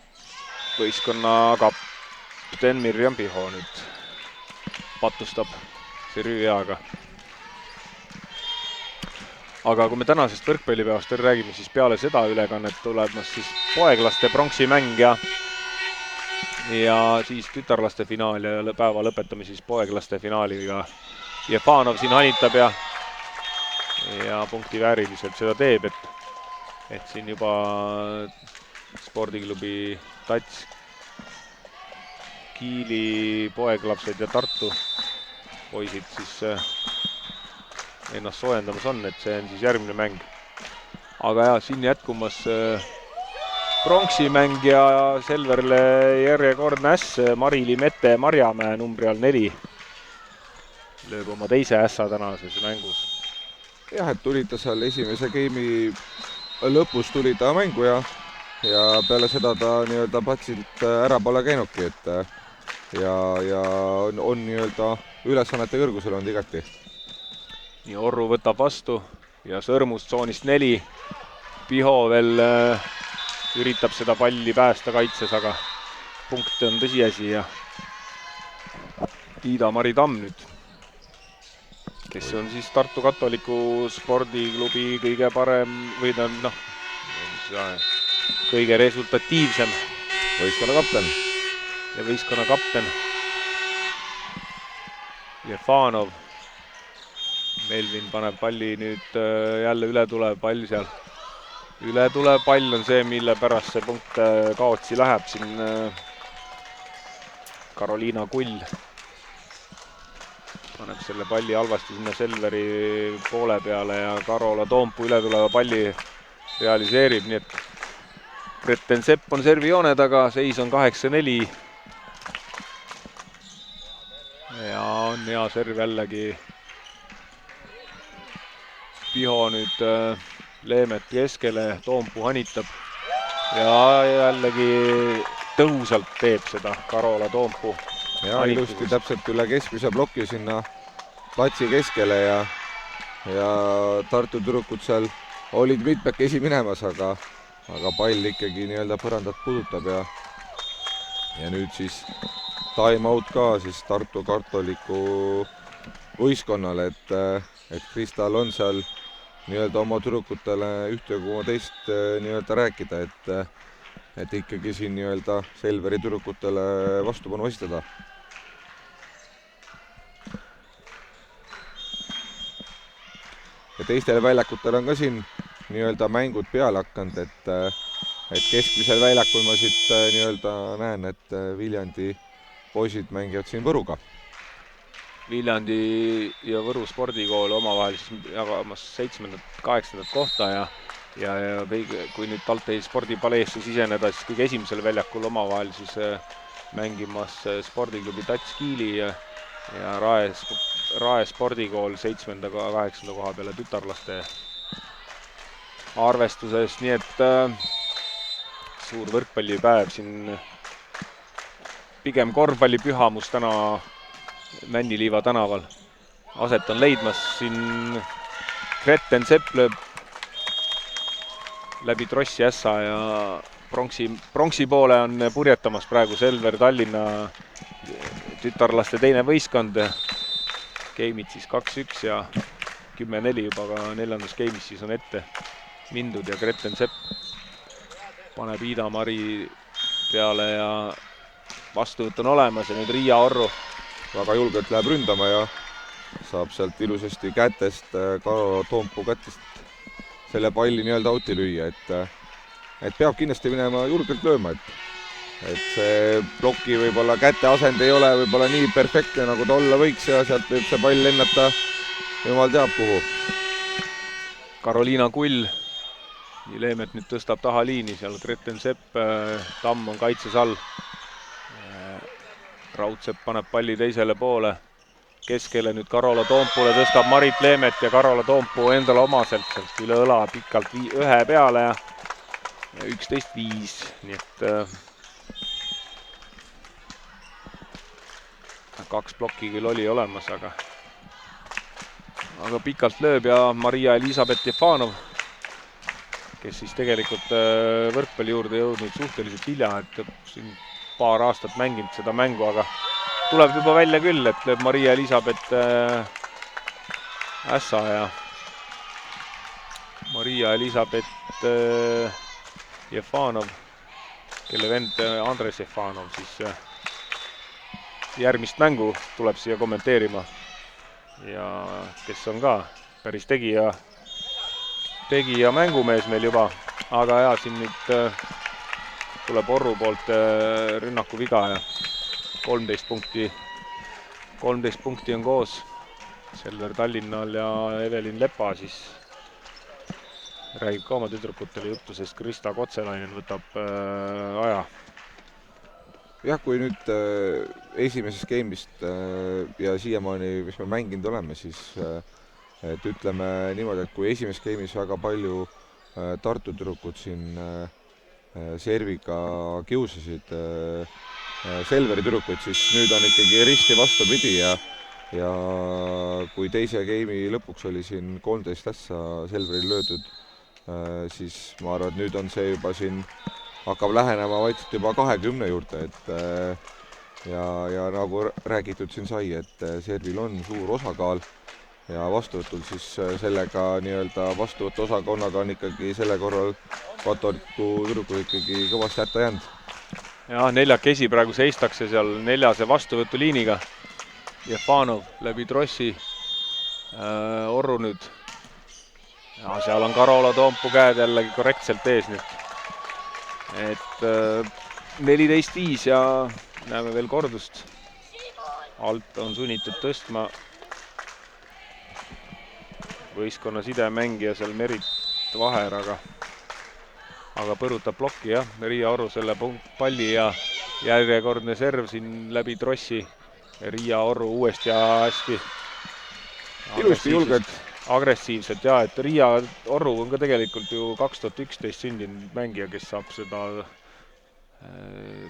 Speaker 1: võistkonna kapten Mirjam Piho nüüd patustab servi veaga. aga kui me tänasest võrkpallipäevast räägime, siis peale seda ülekannet tuleb siis poeglaste pronksimäng ja siis tütarlaste finaal ja päeva lõpetame siis poeglaste finaaliga. Jefanov siin hanitab ja punkti vääriliselt seda teeb, et siin juba spordiklubi Tats, Kiili poeglapsed ja Tartu poisid siis ennast soojendamas on, et see on siis järgmine mäng. Aga jah, siin jätkumas pronksimäng ja Selverile järjekordne äss, Mari-Li Mette Marjamäe numbri all 4 lööb oma teise ässa tänases mängus.
Speaker 2: Jah, et tuli ta seal esimese geimi lõpus tuli ta mängu ja peale seda ta nii-öelda platsilt ära pole käinudki, et ja on nii-öelda ülesannete kõrgusel olnud igati.
Speaker 1: Nii Orru võtab vastu ja Sõrmus tsoonist 4. Piho veel üritab seda palli päästa kaitses, aga punkt on tõsiasi ja Tiida-Mari Tamm nüüd, kes on siis Tartu Katoliku spordiklubi kõige parem või kõige resultatiivsem
Speaker 2: võistkonna kapten.
Speaker 1: Ja võistkonna kapten Jefanov. Melvin paneb palli nüüd jälle üle tulev pall seal. Üle tulev pall on see, mille pärast see punkt kaotsi läheb siin Karoliina Kull. Paneb selle palli halvasti sinna Selveri poole peale ja Karola Toompuu üle tuleva palli realiseerib, nii et Gretten Sepp on servijoone taga, seis on 8-4. Ja on hea serv jällegi. Piho nüüd Leemet keskele, Toompuu hanitab ja jällegi tõhusalt teeb seda Karola Toompuu.
Speaker 2: Ja ilusti täpselt üle keskmise ploki sinna platsi keskele ja Tartu tüdrukud seal olid mitmekesi minemas, aga pall ikkagi nii-öelda põrandat puudutab ja nüüd siis time out ka siis Tartu Katoliku võistkonnale, et Kristal on seal nii-öelda oma tüdrukutele ühte kui teist nii-öelda rääkida, et ikkagi siin nii-öelda Selveri tüdrukutele vastupanu esitada. Ja teistel väljakutel on ka siin nii-öelda mängud peale hakanud, et keskmisel väljakul ma siit nii-öelda näen, et Viljandi poisid mängivad siin Võruga.
Speaker 1: Viljandi ja Võru spordikool omavahel siis jagamas 7.-8. kohta ja kui nüüd TalTei spordipaleesse siseneda, siis kõige esimesel väljakul omavahel siis mängimas spordiklubi Tats Kiili ja Rae spordikool 7.-8. koha peale tütarlaste arvestuses, nii et suur võrkpallipäev siin, pigem korvpallipühamus täna Männiliiva tänaval. Aset on leidmas siin Gretten Sepp lööb läbi trossi ässa ja pronksi poole on purjetamas praegu Selver Tallinna tütarlaste teine võistkond. Geimid siis 2-1 ja 10-4 juba ka 4. geimis siis on ette mindud ja Gretten Sepp paneb Tiida-Mari peale ja vastuvõtt on olemas ja nüüd Riia Orru
Speaker 2: väga julgelt läheb ründama ja saab sealt ilusasti kätest, Karola Toompuu kätest selle palli nii-öelda outi lüüa, et peab kindlasti minema julgelt lööma, et see ploki võib-olla käte asend ei ole võib-olla nii perfektne, nagu ta olla võiks ja sealt võib see pall lennata jumal teab kuhu.
Speaker 1: Karoliina Kull, Leemet nüüd tõstab taha liini, seal Gretten Sepp, Tamm on kaitses all. Raudsepp paneb palli teisele poole, keskele nüüd Karola Toompule, tõstab Marit Leemet ja Karola Toompuu endale omaselt sealt üle õla pikalt ühe peale ja 11-5, nii et 2 plokki küll oli olemas, aga pikalt lööb ja Maria Elisabeth Jefanov, kes siis tegelikult võrkpalli juurde jõudnud suhteliselt hilja, et siin paar aastat mänginud seda mängu, aga tuleb juba välja küll, et lööb Maria Elisabeth ässa ja Maria Elisabeth Jefanov, kelle vend Andres Jefanov siis järgmist mängu tuleb siia kommenteerima ja kes on ka päris tegija mängumees meil juba, aga ja siin nüüd tuleb Orru poolt rünnaku viga ja 13 punkti on koos Selver Tallinnal ja Evelin Lepa siis räägib ka oma tüdrukutele juttu, sest Krista Kotselainen võtab aja.
Speaker 2: Jah, kui nüüd esimesest game'ist ja siiamaani, mis me mänginud oleme, siis et ütleme niimoodi, et kui esimeses game'is väga palju Tartu tüdrukud siin serviga kiusasid Selveri tüdrukuid, siis nüüd on ikkagi risti vastupidi ja kui teise game'i lõpuks oli siin 13 ässa Selveril löödud, siis ma arvan, et nüüd on see juba siin hakkab lähenema vaikselt juba 20 juurde, et ja nagu räägitud siin sai, et servil on suur osakaal ja vastuvõtul siis sellega nii-öelda vastuvõtu osakonnaga on ikkagi selle korral Katoliku tüdrukud ikkagi kõvasti hätta jäänud.
Speaker 1: Jah, neljakesi praegu seistakse seal neljase vastuvõtuliiniga. Jefanov läbi Trossi, Orru nüüd. Ja seal on Karola Toompu käed jällegi korrektselt ees nüüd. Et 14-5 ja näeme veel kordust. Alt on sunnitud tõstma võistkonna sidemängija seal Merit Vaher, aga põrutab plokki jah, Riia Orru selle palli ja järjekordne serv siin läbi Trossi. Riia Orru uuesti ja hästi
Speaker 2: ilusti julged.
Speaker 1: Agressiivselt ja, et Riia Orru on ka tegelikult ju 2011 sündinud mängija, kes saab seda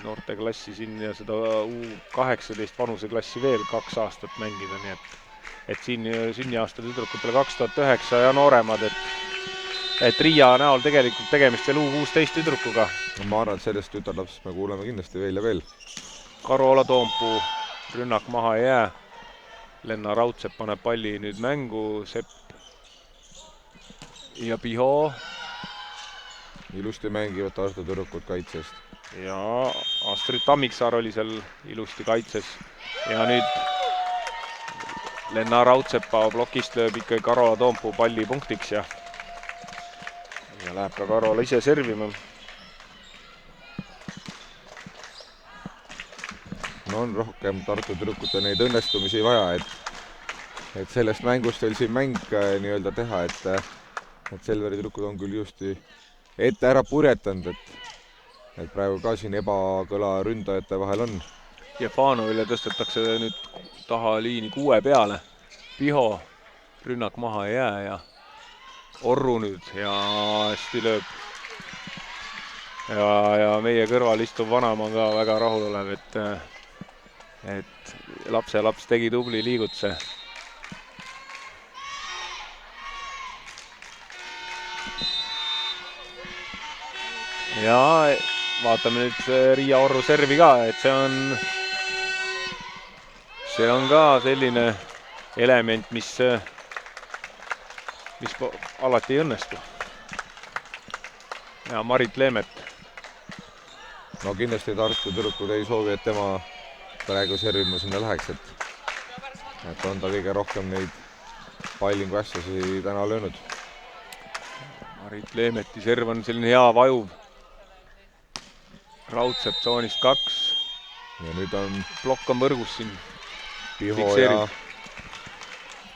Speaker 1: noorteklassi siin ja seda U18 vanuseklassi veel 2 aastat mängida, nii et siin sünniaasta tüdrukutele 2009 ja nooremad, et Riia näol tegelikult tegemist veel U16 tüdrukuga.
Speaker 2: Ma arvan, et sellest tütarlapsest me kuuleme kindlasti veel ja veel.
Speaker 1: Karola Toompuu rünnak maha ei jää. Lenna Raudsepp paneb palli nüüd mängu, Sepp ja Piho.
Speaker 2: Ilusti mängivad Tartu tüdrukud kaitsest.
Speaker 1: Ja Astrid Tammiksaar oli seal ilusti kaitses ja nüüd Lenna Raudsepa plokist lööb ikkagi Karola Toompuu palli punktiks ja läheb ka Karola ise servima.
Speaker 2: No on rohkem Tartu tüdrukute neid õnnestumisi vaja, et sellest mängust veel siin mäng nii-öelda teha, et Selveri tüdrukud on küll ilusti ette ära purjetanud, et praegu ka siin ebakõla ründajate vahel on.
Speaker 1: Jefanovile tõstetakse nüüd taha liini 6 peale. Piho rünnak maha ei jää ja Orru nüüd ja hästi lööb. Ja meie kõrval istuv vanaema on ka väga rahulolev, et lapselaps tegi tubli liigutuse. Ja vaatame nüüd Riia Orru servi ka, et see on ka selline element, mis alati ei õnnestu. Ja Marit Leemet.
Speaker 2: No kindlasti Tartu tüdrukud ei soovi, et tema praegu servima sinna läheks, et on ta kõige rohkem neid pallingu ässasi täna löönud.
Speaker 1: Marit Leemeti serv on selline hea vajuv. Raudsepp tsoonist 2.
Speaker 2: Ja nüüd on
Speaker 1: plokk on võrgus siin.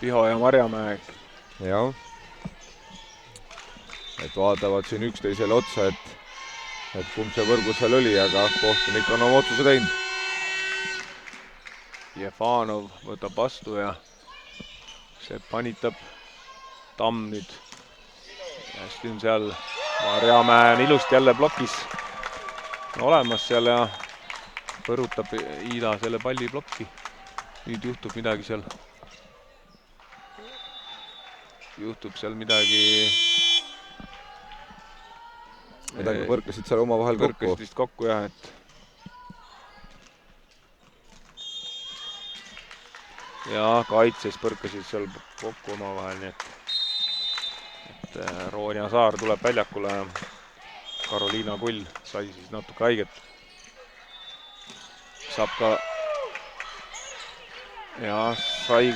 Speaker 1: Piho ja Marjamäe.
Speaker 2: Jah. Et vaatavad siin üksteisele otsa, et kumb see võrgus seal oli, aga kohtunik on oma otsuse teinud.
Speaker 1: Jefanov võtab vastu ja see panitab Tamm nüüd. Hästi on seal. Marjamäe on ilusti jälle plokis olemas seal ja põrutab Iida selle palli plokki. Nüüd juhtub midagi midagi
Speaker 2: põrkasid seal omavahel kokku.
Speaker 1: Põrkasid vist kokku jah, et ja kaitses põrkasid seal kokku omavahel, nii et Roonia Saar tuleb väljakule ja Karoliina Kull sai siis natuke haiget. Saab ka ja sai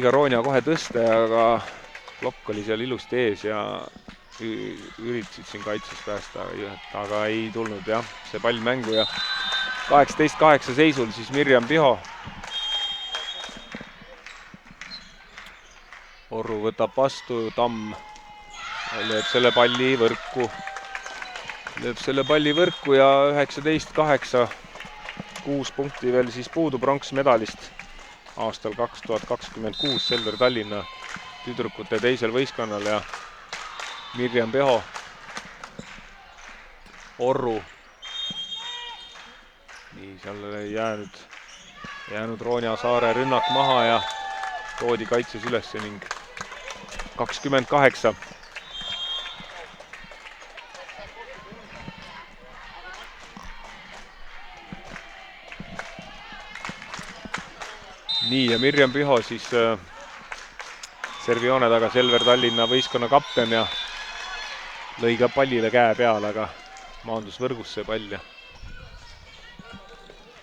Speaker 1: ka Roonia kohe tõsta, aga plokk oli seal ilusti ees ja üritasid siin kaitses päästa, aga ei tulnud jah, see pall mängu ja 18-8 seisul siis Mirjam Piho. Orru võtab vastu, Tamm lööb selle palli võrku ja 19-8, 6 punkti veel siis puudu pronksmedalist aastal 2026 Selver Tallinna tüdrukute teisel võistkonnal ja Mirjam Piho, Orru. Nii, seal ei jäänud Roonia Saare rünnak maha ja toodi kaitses üles ning 28. Nii ja Mirjam Piho siis servijoone taga Selver Tallinna võistkonna kapten ja lõi ka pallile käe peale, aga maandus võrgus see pall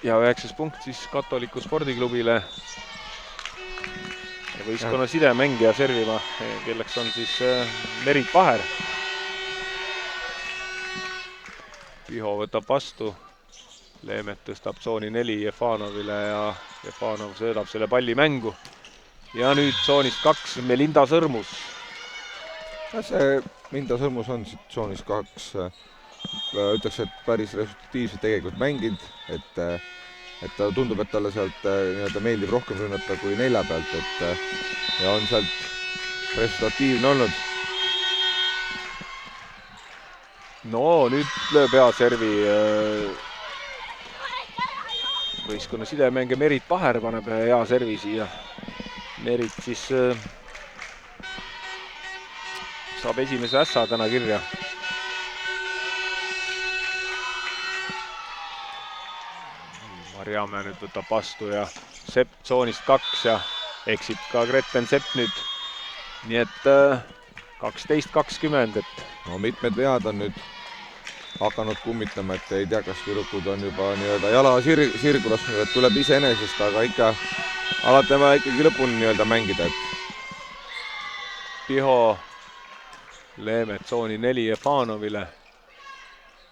Speaker 1: ja 9 punkt siis Katoliku spordiklubile. Ja võistkonna sidemängija servima, kelleks on siis Merit Vaher. Piho võtab vastu, Leemet tõstab tsooni 4 Jefanovile ja Jefanov söödab selle palli mängu. Ja nüüd tsoonist 2 Melinda Sõrmus.
Speaker 2: See Melinda Sõrmus on siit tsoonist 2, ütleks, et päris resultatiivselt tegelikult mänginud, et ta tundub, et talle sealt meeldib rohkem rünnata kui 4 pealt, ja on sealt resultatiivne olnud.
Speaker 1: No nüüd lööb hea servi võistkonna sidemängija Merit Vaher paneb hea servi siia. Merit siis saab esimese ässa täna kirja. Marjamäe nüüd võtab vastu ja Sepp tsoonist 2 ja eksib ka Greten Sepp nüüd. Nii et 12-20, et
Speaker 2: no mitmed vead on nüüd hakanud kummitama, et ei tea, kas tüdrukud on juba nii-öelda jala sirgu lasknud, et tuleb iseenesest, aga ikka alati on vaja ikkagi lõpuni nii-öelda mängida, et
Speaker 1: Piho Leemet tsooni 4 Jefanovile.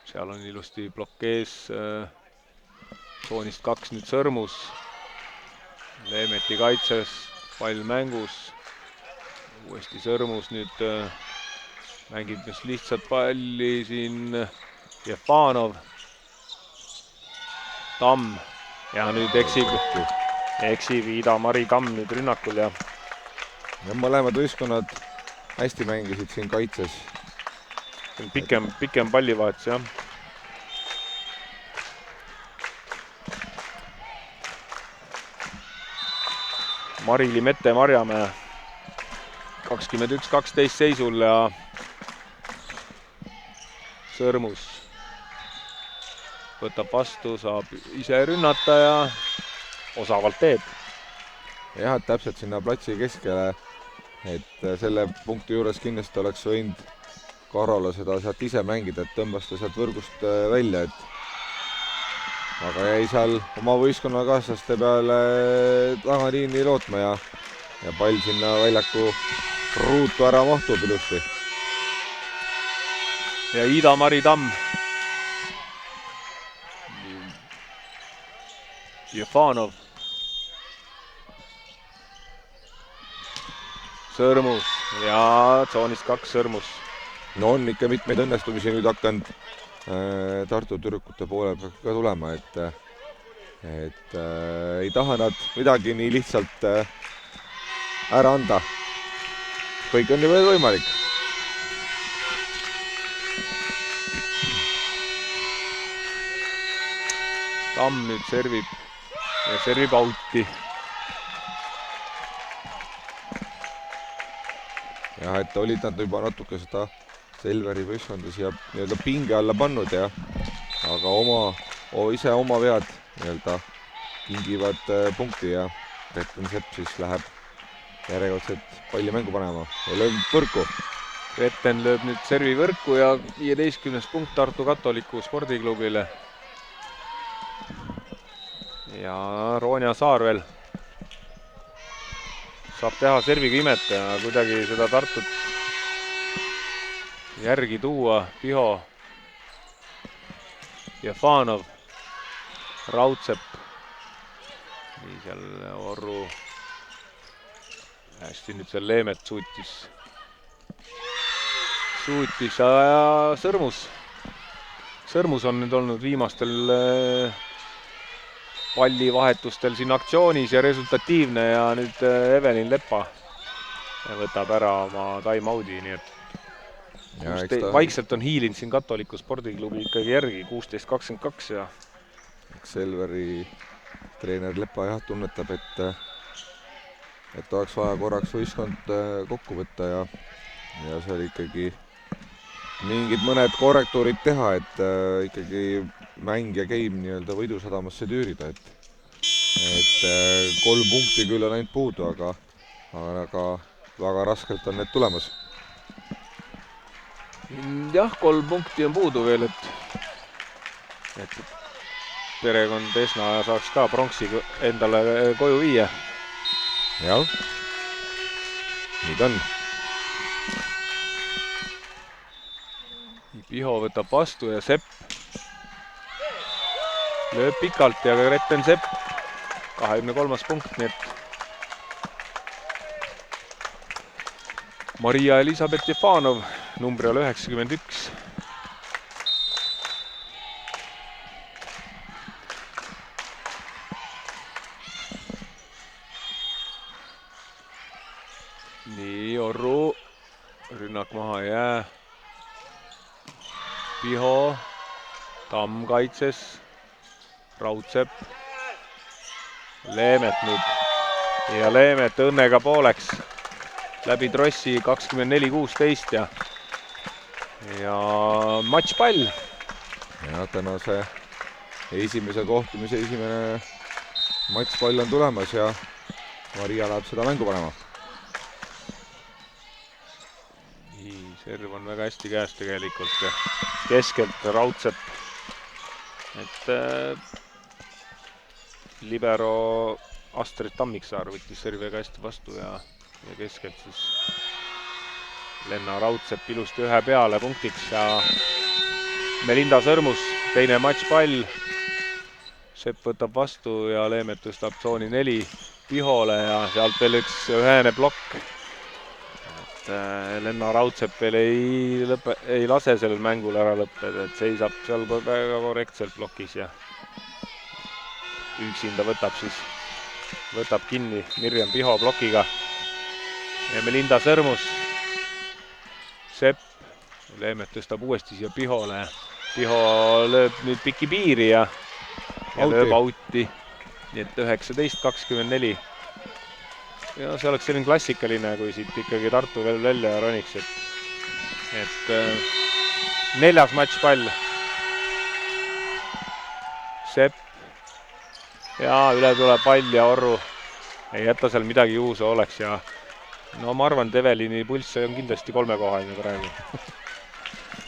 Speaker 1: Seal on ilusti blokees tsoonist 2 nüüd Sõrmus. Leemeti kaitses, pall mängus. Uuesti Sõrmus nüüd mängib just lihtsalt palli siin Jefanov. Tamm ja nüüd eksib Ida-Mari Tamm nüüd rünnakul ja
Speaker 2: mõlemad võistkonnad hästi mängisid siin kaitses.
Speaker 1: Pikem pallivahetus, jah. Marili Mette Marjamäe 21-12 seisul ja Sõrmus võtab vastu, saab ise rünnata ja osavalt teeb.
Speaker 2: Jah, et täpselt sinna platsi keskele, et selle punkti juures kindlasti oleks võinud Karola seda sealt ise mängida, et tõmbas ta sealt võrgust välja, et aga jäi seal oma võistkonna kaaslaste peale tagaliini lootma ja pall sinna väljaku ruutu ära mahtub ilusti.
Speaker 1: Ja Ida-Mari Tamm. Jefanov. Sõrmus ja tsoonist 2 Sõrmus.
Speaker 2: No on ikka mitmeid õnnestumisi nüüd hakanud Tartu tüdrukute poole pealt ka tulema, et ei taha nad midagi nii lihtsalt ära anda. Kõik on ju veel võimalik.
Speaker 1: Tamm nüüd servib auti.
Speaker 2: Jah, et olid nad juba natuke seda Selveri võistkonda siia nii-öelda pinge alla pannud ja aga ise oma vead nii-öelda kingivad punkti ja Greten Sepp siis läheb järjekordselt palli mängu panema ja lööb võrku.
Speaker 1: Retten lööb nüüd servi võrku ja 15. punkt Tartu Katoliku spordiklubile. Ja Ronja Saar veel saab teha serviga imet ja kuidagi seda Tartut järgi tuua. Piho, Jefanov, Raudsepp. Nii seal Orru. Hästi nüüd seal Leemet suutis ja Sõrmus on nüüd olnud viimastel pallivahetustel siin aktsioonis ja resultatiivne ja nüüd Evelin Leppa võtab ära oma time-out'i, nii et vaikselt on hiilinud siin Katoliku spordiklubi ikkagi järgi 16-22 ja
Speaker 2: Selveri treener Leppa jah tunnetab, et oleks vaja korraks võistkond kokku võtta ja seal ikkagi mingid mõned korrektuurid teha, et ikkagi mäng ja game nii-öelda võidusadamasse tüürida, et 3 punkti küll on ainult puudu, aga väga raskelt on need tulemas.
Speaker 1: Jah, 3 punkti on puudu veel, et perekond Esna saaks ka pronksi endale koju viia.
Speaker 2: Jah, nii ta on.
Speaker 1: Piho võtab vastu ja Sepp lööb pikalt ja Retten Sepp 23. punkt, nii et Maria Elisabeth Jefanov numbril 91. Nii, Orru, rünnak maha ei jää. Piho, Tamm kaitses, Raudsepp, Leemet nüüd ja Leemet õnnega pooleks läbi trossi 24-16 ja matšpall.
Speaker 2: Ja tänase esimese kohtumise esimene matšpall on tulemas ja Maria läheb seda mängu panema.
Speaker 1: Serv on väga hästi käes tegelikult keskelt Raudsepp, et libero Astrid Tammiksaar võttis servi väga hästi vastu ja keskelt siis Lenna Raudsepp ilusti ühe peale punktiks ja Melinda Sõrmus teine matšpall. Sepp võtab vastu ja Leemet tõstab tsooni 4 Pihole ja sealt veel üks ühene plokk. Lenna Raudsepp veel ei lase sellel mängul ära lõppeda, et seisab seal väga korrektselt plokis ja üksinda võtab kinni Mirjam Piho plokiga ja Melinda Sõrmus. Sepp, Leemet tõstab uuesti siia Pihole. Piho lööb nüüd piki piiri ja lööb out'i, nii et 19-24. Ja see oleks selline klassikaline, kui siit ikkagi Tartu veel välja roniks, et 4. matšpall. Sepp ja üle tuleb pall ja Orru ei jäta seal midagi juhuse oleks ja no ma arvan, et Evelini pulss on kindlasti 3-kohaline praegu.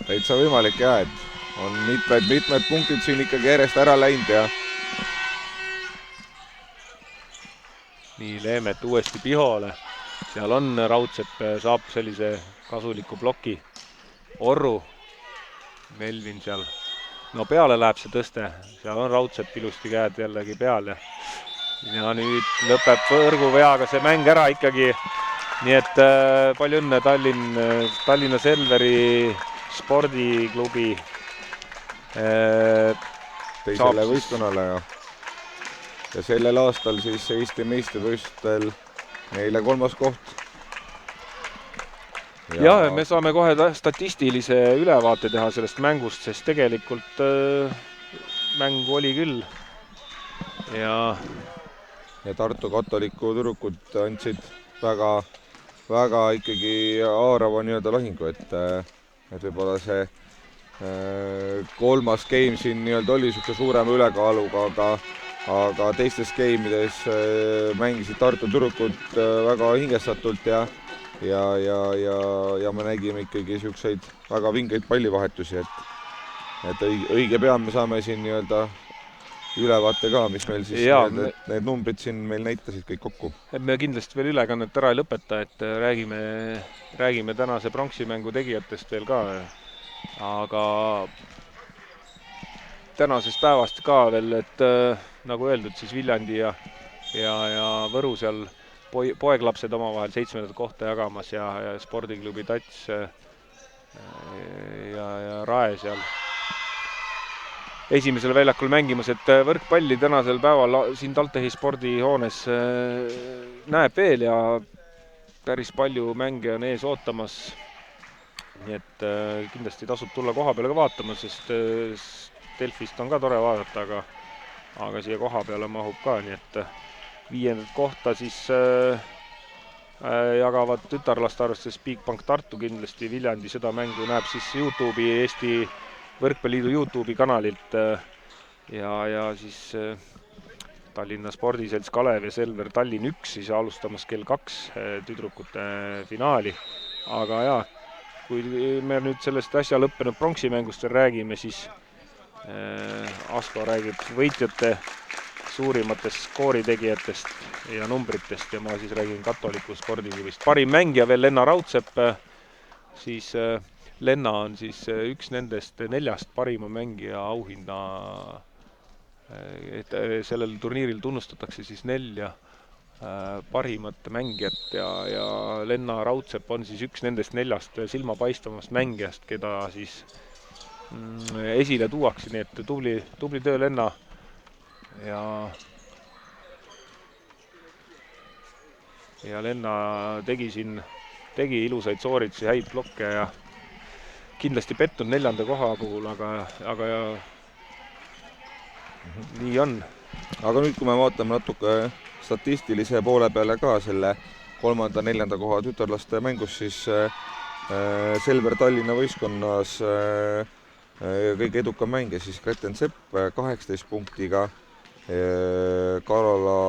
Speaker 2: Täitsa võimalik jah, et on mitmed punktid siin ikkagi järjest ära läinud ja nii, Leemet uuesti Pihole. Seal on Raudsepp, saab sellise kasuliku ploki. Orru, Melvin seal. No peale läheb see tõste. Seal on Raudsepp ilusti käed jällegi peal. Ja nüüd lõpeb võrguveaga see mäng ära ikkagi. Nii et palju õnne Tallinna Selveri spordiklubi. Teisele võistkonnale ja sellel aastal siis Eesti meistrivõistlustel neile 3. koht.
Speaker 1: Ja me saame kohe statistilise ülevaate teha sellest mängust, sest tegelikult mängu oli küll. Ja
Speaker 2: Tartu Katoliku tüdrukud andsid väga ikkagi haarava nii-öelda lahingu, et võib-olla see 3. game siin nii-öelda oli suurema ülekaaluga, aga aga teistes skeemides mängisid Tartu tüdrukud väga hingestatult ja me nägime ikkagi niisuguseid väga vingeid pallivahetusi, et õige pea me saame siin nii-öelda ülevaate ka, mis meil siis need numbrid siin meil näitasid kõik kokku.
Speaker 1: Me kindlasti veel ülekannet ära ei lõpeta, et räägime tänase pronksimängu tegijatest veel ka, aga tänasest päevast ka veel, et nagu öeldud, siis Viljandi ja Võru seal poeglapsed omavahel 7. kohta jagamas ja spordiklubi Tats ja Rae seal esimesel väljakul mängimas, et võrkpalli tänasel päeval siin TalTechi spordihoones näeb veel ja päris palju mänge on ees ootamas. Nii et kindlasti tasub tulla koha peale ka vaatama, sest Delfist on ka tore vaadata, aga siia koha peale mahub ka, nii et 5. kohta siis jagavad tütarlaste arvestades Bigbank Tartu kindlasti. Viljandi seda mängu näeb siis YouTube'i, Eesti Võrkpalliliidu YouTube'i kanalilt ja siis Tallinna Spordiselts Kalev ja Selver Tallinn 1 siis alustamas kell 2 tüdrukute finaali. Aga jaa, kui me nüüd sellest äsja lõppenud pronksimängust räägime, siis Asko räägib võitjate suurimatest skooritegijatest ja numbritest ja ma siis räägin Katoliku spordiklubist. Parim mängija veel Lenna Raudsepp, siis Lenna on siis üks nendest 4 parima mängija auhinna, et sellel turniiril tunnustatakse siis 4 parimat mängijat ja Lenna Raudsepp on siis üks nendest 4 silmapaistvamast mängijast, keda siis esile tuuakse, nii et tubli töö Lenna ja Lenna tegi ilusaid sooritusi, häid blokke ja kindlasti pettunud 4. koha puhul, aga nii on.
Speaker 2: Aga nüüd, kui me vaatame natuke statistilise poole peale ka selle 3. ja 4. koha tütarlaste mängus, siis Selver Tallinna võistkonnas kõige edukam mängija siis Greten Sepp 18 punktiga, Karola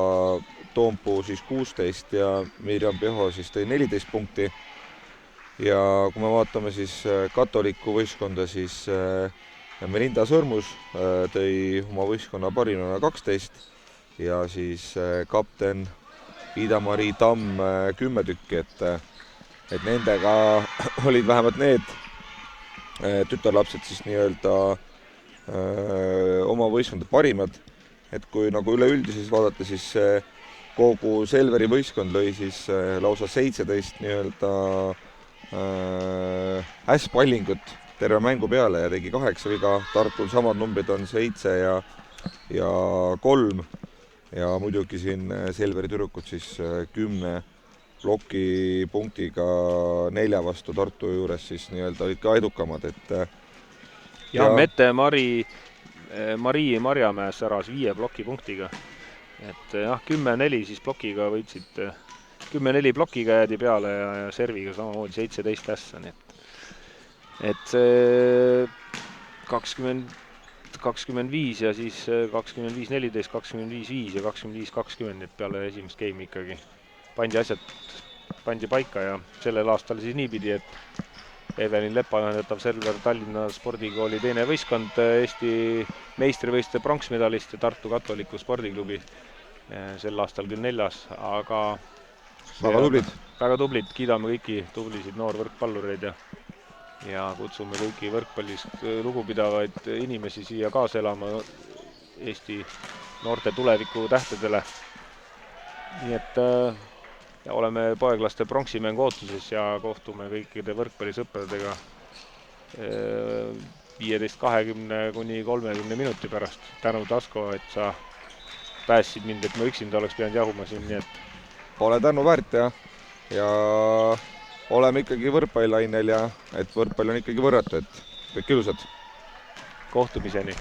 Speaker 2: Toompuu siis 16 ja Mirjam Peho siis tõi 14 punkti. Ja kui me vaatame siis Katoliku võistkonda, siis Melinda Sõrmus tõi oma võistkonna parimana 12 ja siis kapten Ida-Mari Tamm 10 tükki, et nendega olid vähemalt need tütarlapsed siis nii-öelda oma võistkonda parimad, et kui nagu üleüldises vaadata, siis kogu Selveri võistkond lõi siis lausa 17 nii-öelda ässpallingut terve mängu peale ja tegi 8 viga. Tartul samad numbrid on 7 ja 3 ja muidugi siin Selveri tüdrukud siis 10 ploki punktiga 4 vastu Tartu juures siis nii-öelda olid ka edukamad, et
Speaker 1: ja Mette Marii Marjamäes säras 5 ploki punktiga, et jah, 10-4 siis plokiga võitsid, 10-4 plokiga jäädi peale ja serviga samamoodi 17 ässa, nii et see 20-25 ja siis 25-14, 25-5 ja 25-20, et peale esimest game'i ikkagi pandi paika ja sellel aastal siis niipidi, et Evelin Lepa juhendav Selver Tallinna spordikooli teine võistkond, Eesti meistrivõistluste pronksmedalist ja Tartu Katoliku spordiklubi sel aastal küll 4, aga väga tublid, kiidame kõiki tublisid noorvõrkpallureid ja kutsume kõiki võrkpallist lugupidavaid inimesi siia kaasa elama Eesti noorte tuleviku tähtedele. Nii et ja oleme poeglaste pronksimängu ootuses ja kohtume kõikide võrkpallisõpradega 15-20 kuni 30 minuti pärast. Tänud, Asko, et sa päästsid mind, et ma üksinda oleks pidanud jahuma siin, nii et
Speaker 2: pole tänu väärt ja oleme ikkagi võrkpallainel ja et võrkpall on ikkagi võrratu, et kõik ilusad.
Speaker 1: Kohtumiseni!